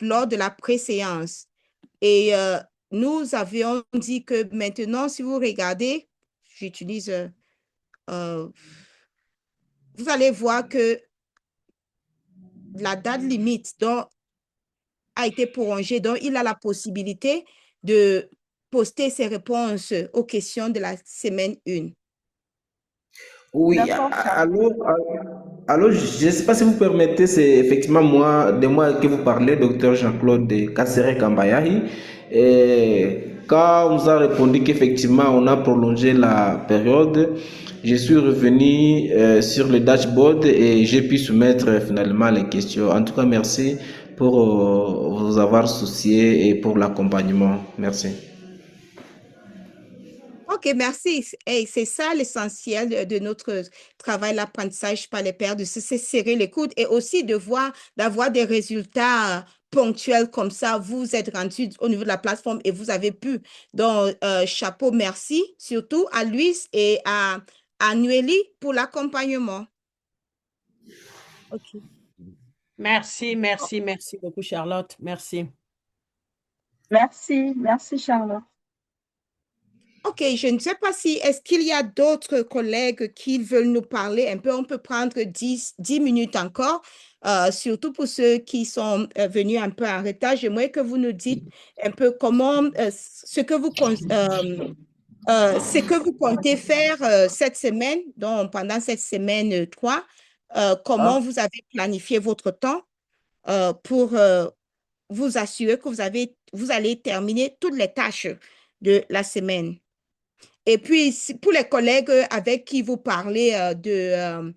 lors de la préséance. Et nous avions dit que maintenant, si vous regardez, j'utilise, vous allez voir que la date limite a été prolongée, donc il a la possibilité de poster ses réponses aux questions de la semaine 1.
Oui,
d'accord, Charles.
alors, je ne sais pas si vous permettez, c'est effectivement de moi que vous parlez, docteur Jean-Claude Kassere Kambayahi. Et quand on nous a répondu qu'effectivement on a prolongé la période, je suis revenu sur le dashboard et j'ai pu soumettre finalement les questions. En tout cas, merci pour vous avoir soucié et pour l'accompagnement. Merci.
OK, merci. Hey, c'est ça l'essentiel de notre travail, l'apprentissage par les pairs, de se serrer les coudes et aussi d'avoir des résultats ponctuels comme ça. Vous êtes rendu au niveau de la plateforme et vous avez pu. Donc, chapeau, merci surtout à Luis et à Nueli pour l'accompagnement.
OK. Merci beaucoup, Charlotte. Merci.
Merci, Charlotte.
OK, je ne sais pas est-ce qu'il y a d'autres collègues qui veulent nous parler un peu. On peut prendre 10 minutes encore, surtout pour ceux qui sont venus un peu en retard. J'aimerais que vous nous dites un peu comment, ce que vous comptez faire cette semaine, donc pendant cette semaine 3, comment vous avez planifié votre temps pour vous assurer que vous allez terminer toutes les tâches de la semaine. Et puis, pour les collègues avec qui vous parlez des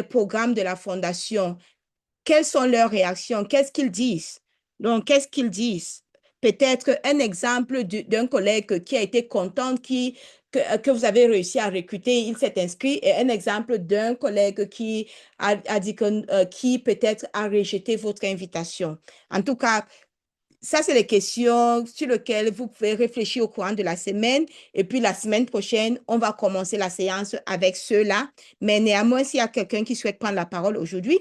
programmes de la Fondation, quelles sont leurs réactions? Qu'est-ce qu'ils disent? Donc, qu'est-ce qu'ils disent? Peut-être un exemple d'un collègue qui a été content, que vous avez réussi à recruter, il s'est inscrit, et un exemple d'un collègue qui a dit qui peut-être a rejeté votre invitation. En tout cas, ça, c'est les questions sur lesquelles vous pouvez réfléchir au courant de la semaine. Et puis, la semaine prochaine, on va commencer la séance avec ceux-là. Mais néanmoins, s'il y a quelqu'un qui souhaite prendre la parole aujourd'hui,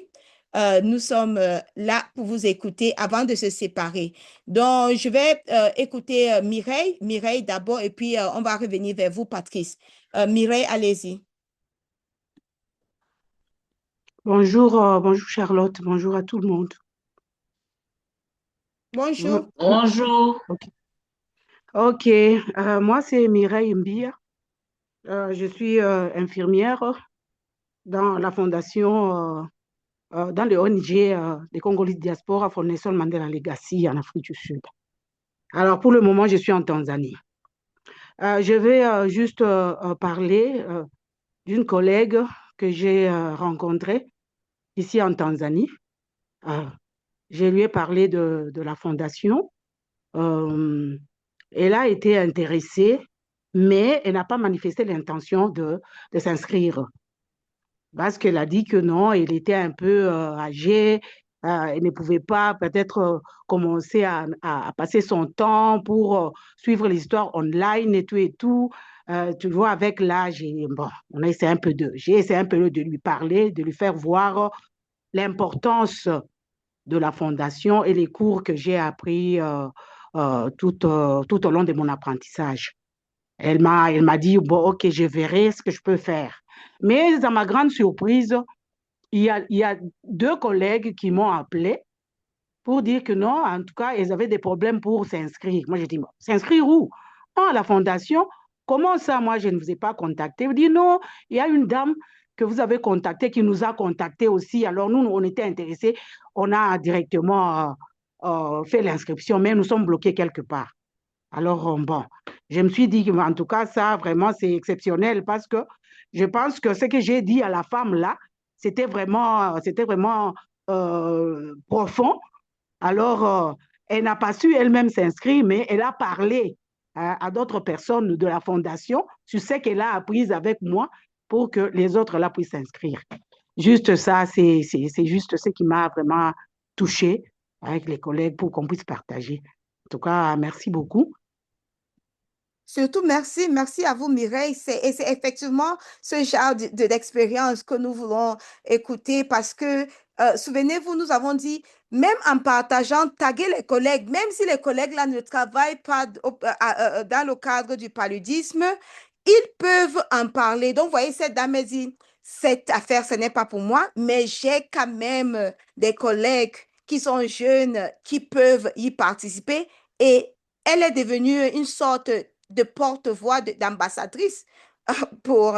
nous sommes là pour vous écouter avant de se séparer. Donc, je vais écouter Mireille d'abord, et puis on va revenir vers vous, Patrice. Mireille, allez-y.
Bonjour Charlotte, bonjour à tout le monde.
Bonjour.
Bonjour.
Ok, moi c'est Mireille Mbia. Je suis infirmière dans la fondation, dans le ONG des Congolese Diaspora for Nelson Mandela Legacy en Afrique du Sud. Alors pour le moment, je suis en Tanzanie. Je vais juste parler d'une collègue que j'ai rencontrée ici en Tanzanie. Je lui ai parlé de la fondation. Elle a été intéressée, mais elle n'a pas manifesté l'intention de s'inscrire. Parce qu'elle a dit que non, elle était un peu âgée, elle ne pouvait pas peut-être commencer à passer son temps pour suivre l'histoire online et tout et tout. Tu vois, avec l'âge, bon, j'ai essayé un peu de lui parler, de lui faire voir l'importance de la fondation et les cours que j'ai appris tout au long de mon apprentissage. Elle m'a dit, bon, ok, je verrai ce que je peux faire. Mais à ma grande surprise, il y a 2 collègues qui m'ont appelé pour dire que non, en tout cas, ils avaient des problèmes pour s'inscrire. Moi, j'ai dit, bon, s'inscrire où? À la fondation. Comment ça, moi, je ne vous ai pas contacté? Il dit, non, il y a une dame que vous avez contactée, qui nous a contactés aussi. Alors, nous, on était intéressés. On a directement fait l'inscription, mais nous sommes bloqués quelque part. Alors, bon, je me suis dit, en tout cas, ça, vraiment, c'est exceptionnel parce que je pense que ce que j'ai dit à la femme là, c'était vraiment profond. Alors, elle n'a pas su elle-même s'inscrire, mais elle a parlé à d'autres personnes de la fondation sur ce qu'elle a appris avec moi. pour que les autres là puissent s'inscrire. Juste ça, c'est juste ce qui m'a vraiment touché avec les collègues pour qu'on puisse partager. En tout cas, merci beaucoup.
Surtout, merci à vous, Mireille. Et c'est effectivement ce genre d'expérience que nous voulons écouter parce que, souvenez-vous, nous avons dit, même en partageant, taguer les collègues, même si les collègues là ne travaillent pas dans le cadre du paludisme, ils peuvent en parler. Donc, vous voyez, cette dame a dit, cette affaire, ce n'est pas pour moi, mais j'ai quand même des collègues qui sont jeunes, qui peuvent y participer. Et elle est devenue une sorte de porte-voix, d'ambassadrice pour,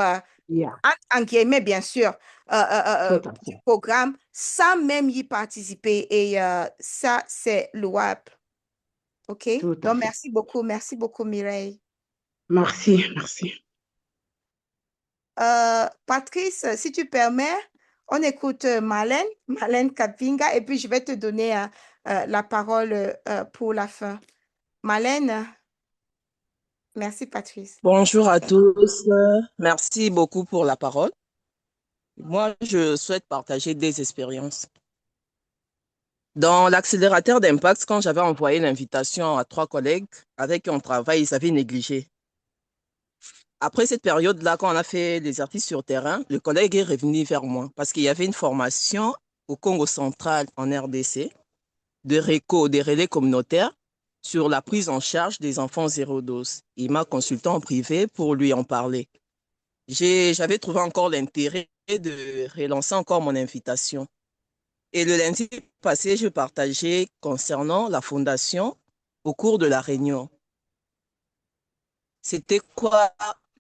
Yeah,
en guillemets, bien sûr,
tout à
du
fait.
programme sans même y participer. Et ça, c'est louable. OK?
Tout à
Donc,
fait.
merci beaucoup, Mireille.
Merci, merci.
Patrice, si tu permets, on écoute Marlène Kapinga, et puis je vais te donner la parole pour la fin. Marlène, merci, Patrice.
Bonjour à tous. Merci beaucoup pour la parole. Moi, je souhaite partager des expériences. Dans l'accélérateur d'impact, quand j'avais envoyé l'invitation à 3 collègues avec qui on travaille, ils avaient négligé. Après cette période-là, quand on a fait l'exercice sur terrain, le collègue est revenu vers moi parce qu'il y avait une formation au Congo central en RDC de RECO, des relais communautaires, sur la prise en charge des enfants zéro dose. Il m'a consulté en privé pour lui en parler. J'avais trouvé encore l'intérêt de relancer encore mon invitation. Et le lundi passé, je partageais concernant la fondation au cours de la réunion. C'était quoi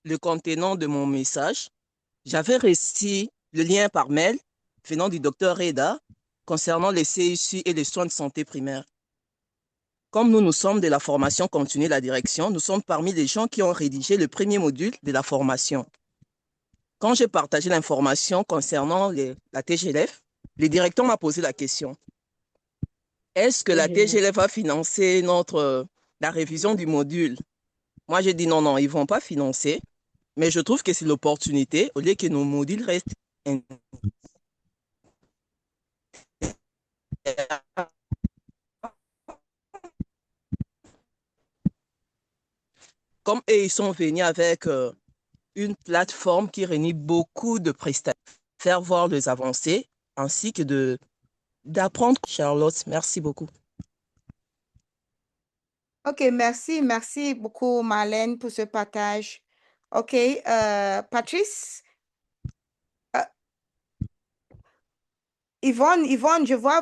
le contenant de mon message? J'avais reçu le lien par mail venant du docteur Reda concernant les CSU et les soins de santé primaire. Comme nous sommes de la formation continue de la direction, nous sommes parmi les gens qui ont rédigé le premier module de la formation. Quand j'ai partagé l'information concernant la TGLF, le directeur m'a posé la question. Est-ce que la TGLF va financer la révision du module? Moi, j'ai dit non, ils ne vont pas financer, mais je trouve que c'est l'opportunité, au lieu que nos modules restent comme eux, ils sont venus avec une plateforme qui réunit beaucoup de prestataires, faire voir les avancées, ainsi que d'apprendre. Charlotte, merci beaucoup.
OK, merci beaucoup, Marlène, pour ce partage. OK, Patrice, euh, Yvonne, je vois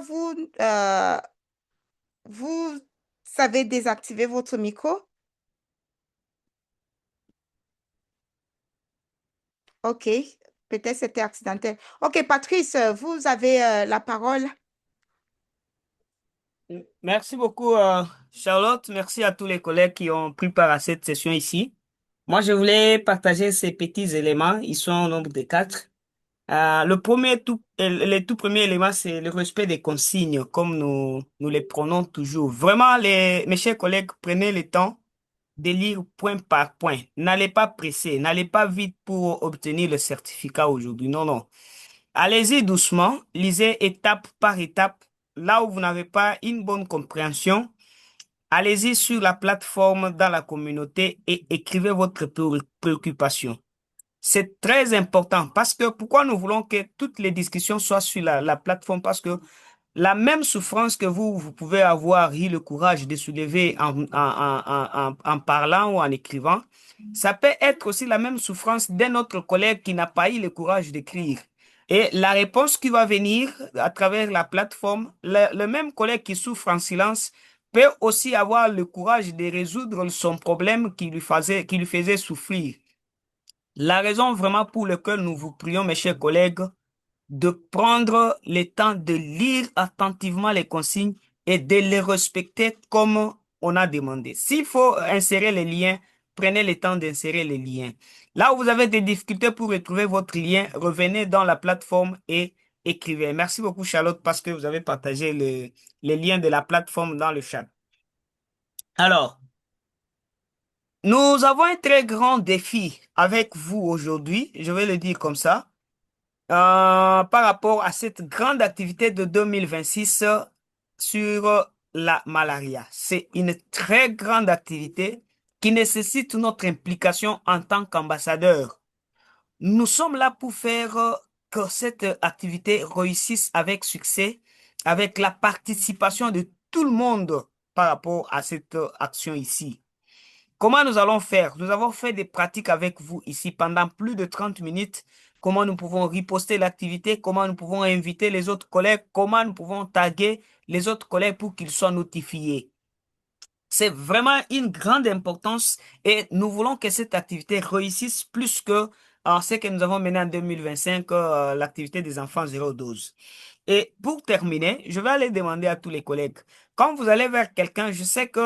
vous savez désactiver votre micro. OK, peut-être c'était accidentel. OK, Patrice, vous avez la parole.
Merci beaucoup, Charlotte. Merci à tous les collègues qui ont pris part à cette session ici. Moi, je voulais partager ces petits éléments. Ils sont au nombre de 4. Le tout premier élément, c'est le respect des consignes, comme nous les prenons toujours. Vraiment, mes chers collègues, prenez le temps de lire point par point. N'allez pas presser, n'allez pas vite pour obtenir le certificat aujourd'hui. Non, non. Allez-y doucement, lisez étape par étape. Là où vous n'avez pas une bonne compréhension, allez-y sur la plateforme dans la communauté et écrivez votre préoccupation. C'est très important parce que pourquoi nous voulons que toutes les discussions soient sur la plateforme? Parce que la même souffrance que vous pouvez avoir eu le courage de soulever en parlant ou en écrivant, ça peut être aussi la même souffrance d'un autre collègue qui n'a pas eu le courage d'écrire. Et la réponse qui va venir à travers la plateforme, le même collègue qui souffre en silence peut aussi avoir le courage de résoudre son problème qui lui faisait souffrir. La raison vraiment pour laquelle nous vous prions, mes chers collègues, de prendre le temps de lire attentivement les consignes et de les respecter comme on a demandé. S'il faut insérer les liens, prenez le temps d'insérer les liens. Là où vous avez des difficultés pour retrouver votre lien, revenez dans la plateforme et écrivez. Merci beaucoup, Charlotte, parce que vous avez partagé les liens de la plateforme dans le chat. Alors, Nous avons un très grand défi avec vous aujourd'hui, je vais le dire comme ça, par rapport à cette grande activité de 2026 sur la malaria. C'est une très grande activité qui nécessite notre implication en tant qu'ambassadeur. Nous sommes là pour faire que cette activité réussisse avec succès, avec la participation de tout le monde par rapport à cette action ici. Comment nous allons faire? Nous avons fait des pratiques avec vous ici pendant plus de 30 minutes. Comment nous pouvons riposter l'activité, comment nous pouvons inviter les autres collègues, comment nous pouvons taguer les autres collègues pour qu'ils soient notifiés. C'est vraiment une grande importance et nous voulons que cette activité réussisse plus que ce que nous avons mené en 2025, l'activité des enfants 0-12. Et pour terminer, je vais aller demander à tous les collègues, quand vous allez vers quelqu'un, je sais que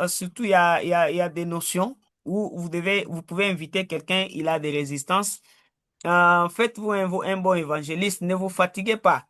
surtout il y a des notions où vous pouvez inviter quelqu'un, il a des résistances. Faites-vous un bon évangéliste, ne vous fatiguez pas.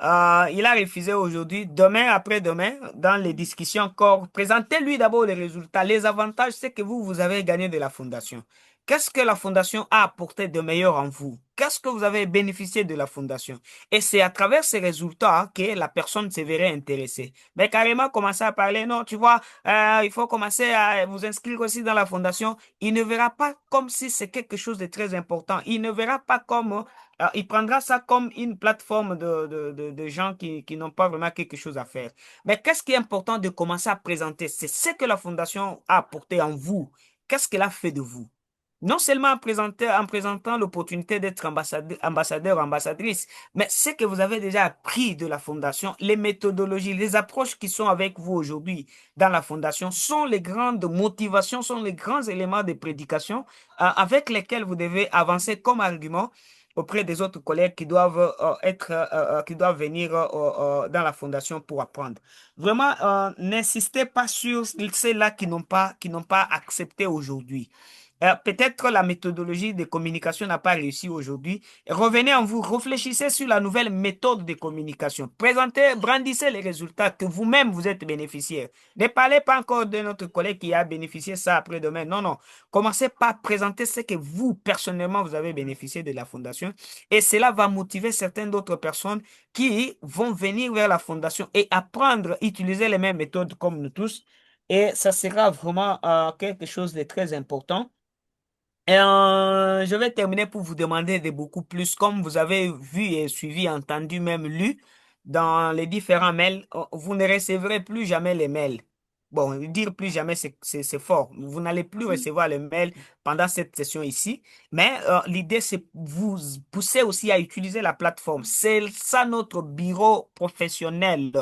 Il a refusé aujourd'hui, demain, après-demain, dans les discussions encore, présentez-lui d'abord les résultats, les avantages, c'est que vous avez gagné de la fondation. Qu'est-ce que la fondation a apporté de meilleur en vous? Qu'est-ce que vous avez bénéficié de la fondation? Et c'est à travers ces résultats que la personne se verrait intéressée. Mais carrément, commencer à parler, non, tu vois, il faut commencer à vous inscrire aussi dans la fondation. Il ne verra pas comme si c'est quelque chose de très important. Il ne verra pas comme il prendra ça comme une plateforme de gens qui n'ont pas vraiment quelque chose à faire. Mais qu'est-ce qui est important de commencer à présenter? C'est ce que la Fondation a apporté en vous. Qu'est-ce qu'elle a fait de vous? Non seulement en présentant l'opportunité d'être ambassadeur, ambassadrice, mais ce que vous avez déjà appris de la Fondation, les méthodologies, les approches qui sont avec vous aujourd'hui dans la Fondation sont les grandes motivations, sont les grands éléments de prédication avec lesquels vous devez avancer comme argument auprès des autres collègues qui doivent qui doivent venir dans la fondation pour apprendre. Vraiment, n'insistez pas sur ceux-là qui n'ont pas accepté aujourd'hui. Peut-être la méthodologie de communication n'a pas réussi aujourd'hui. Revenez en vous, réfléchissez sur la nouvelle méthode de communication. Présentez, brandissez les résultats que vous-même vous êtes bénéficiaire. Ne parlez pas encore de notre collègue qui a bénéficié ça après-demain. Non, non. Commencez par présenter ce que vous, personnellement, vous avez bénéficié de la fondation. Et cela va motiver certaines d'autres personnes qui vont venir vers la fondation et apprendre, utiliser les mêmes méthodes comme nous tous. Et ça sera vraiment quelque chose de très important. Et je vais terminer pour vous demander de beaucoup plus, comme vous avez vu et suivi, entendu, même lu dans les différents mails, vous ne recevrez plus jamais les mails. Bon, dire plus jamais, c'est fort. Vous n'allez plus recevoir les mails pendant cette session ici. Mais l'idée, c'est vous pousser aussi à utiliser la plateforme. C'est ça notre bureau professionnel.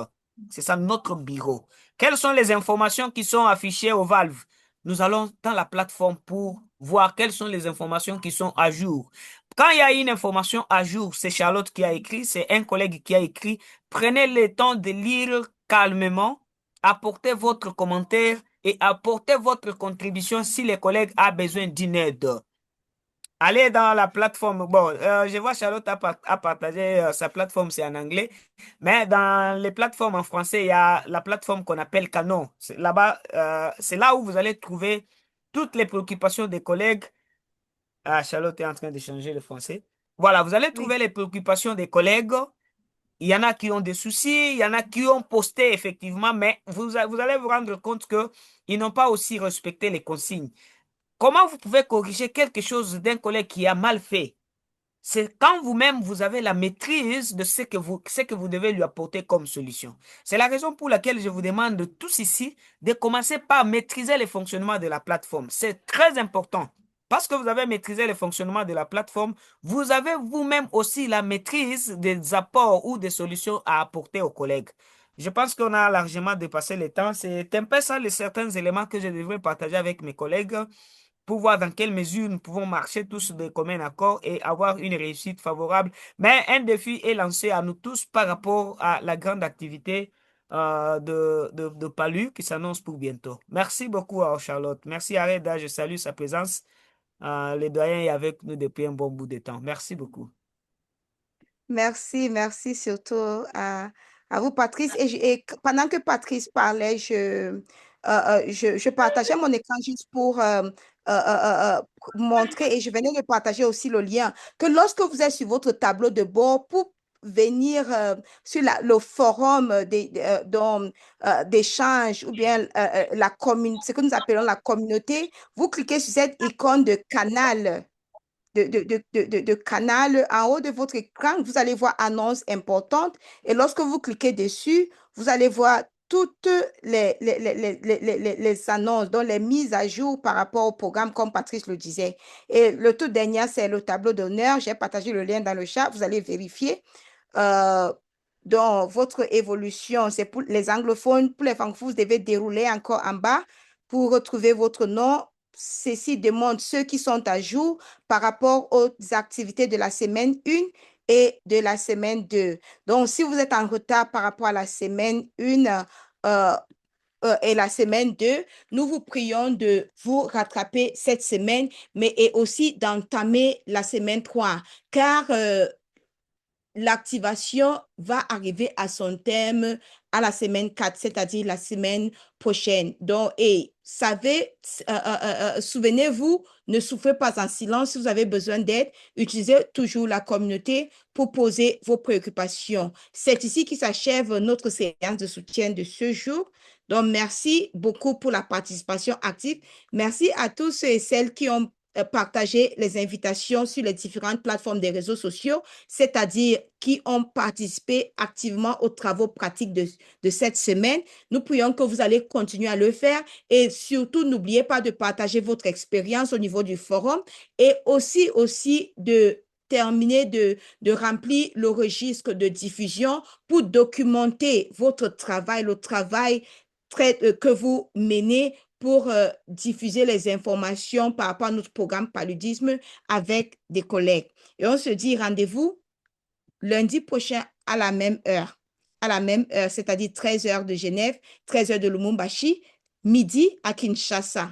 C'est ça notre bureau. Quelles sont les informations qui sont affichées au Valve? Nous allons dans la plateforme pour voir quelles sont les informations qui sont à jour. Quand il y a une information à jour, c'est Charlotte qui a écrit, c'est un collègue qui a écrit. Prenez le temps de lire calmement, apportez votre commentaire et apportez votre contribution si le collègue a besoin d'une aide. Allez dans la plateforme. Bon, je vois Charlotte a partagé sa plateforme, c'est en anglais. Mais dans les plateformes en français, il y a la plateforme qu'on appelle Canon. Là-bas, c'est là où vous allez trouver toutes les préoccupations des collègues. Ah, Charlotte est en train de changer le français. Voilà, vous allez trouver les préoccupations des collègues. Il y en a qui ont des soucis, il y en a qui ont posté effectivement, mais vous allez vous rendre compte qu'ils n'ont pas aussi respecté les consignes. Comment vous pouvez corriger quelque chose d'un collègue qui a mal fait? C'est quand vous-même, vous avez la maîtrise de ce que vous devez lui apporter comme solution. C'est la raison pour laquelle je vous demande tous ici de commencer par maîtriser le fonctionnement de la plateforme. C'est très important. Parce que vous avez maîtrisé le fonctionnement de la plateforme, vous avez vous-même aussi la maîtrise des apports ou des solutions à apporter aux collègues. Je pense qu'on a largement dépassé le temps. C'est un peu ça les certains éléments que je devrais partager avec mes collègues pour voir dans quelle mesure nous pouvons marcher tous de commun accord et avoir une réussite favorable. Mais un défi est lancé à nous tous par rapport à la grande activité de Palu qui s'annonce pour bientôt. Merci beaucoup à Charlotte. Merci à Reda, je salue sa présence. Le doyen est avec nous depuis un bon bout de temps. Merci beaucoup.
Merci, merci surtout à vous, Patrice. Et pendant que Patrice parlait, je partageais mon écran juste pour montrer, et je venais de partager aussi le lien, que lorsque vous êtes sur votre tableau de bord pour venir sur le forum d'échange ou bien ce que nous appelons la communauté, vous cliquez sur cette icône de canal de canal en haut de votre écran, vous allez voir annonces importantes. Et lorsque vous cliquez dessus, vous allez voir toutes les annonces, donc les mises à jour par rapport au programme, comme Patrice le disait. Et le tout dernier, c'est le tableau d'honneur. J'ai partagé le lien dans le chat. Vous allez vérifier. Dans votre évolution, c'est pour les anglophones, pour les francophones, vous devez dérouler encore en bas pour retrouver votre nom. Ceci demande ceux qui sont à jour par rapport aux activités de la semaine 1 et de la semaine 2. Donc, si vous êtes en retard par rapport à la semaine 1 et la semaine 2, nous vous prions de vous rattraper cette semaine, mais et aussi d'entamer la semaine 3, car l'activation va arriver à son terme à la semaine 4, c'est-à-dire la semaine prochaine. Donc, et souvenez-vous, ne souffrez pas en silence. Si vous avez besoin d'aide, utilisez toujours la communauté pour poser vos préoccupations. C'est ici qui s'achève notre séance de soutien de ce jour. Donc, merci beaucoup pour la participation active. Merci à tous ceux et celles qui ont partagé les invitations sur les différentes plateformes des réseaux sociaux, c'est-à-dire qui ont participé activement aux travaux pratiques de cette semaine. Nous prions que vous allez continuer à le faire et surtout, n'oubliez pas de partager votre expérience au niveau du forum et aussi de terminer de remplir le registre de diffusion pour documenter votre travail, le travail que vous menez pour diffuser les informations par rapport à notre programme Paludisme avec des collègues. Et on se dit rendez-vous lundi prochain à la même heure. À la même heure, c'est-à-dire 13h de Genève, 13h de Lumumbashi, midi à Kinshasa.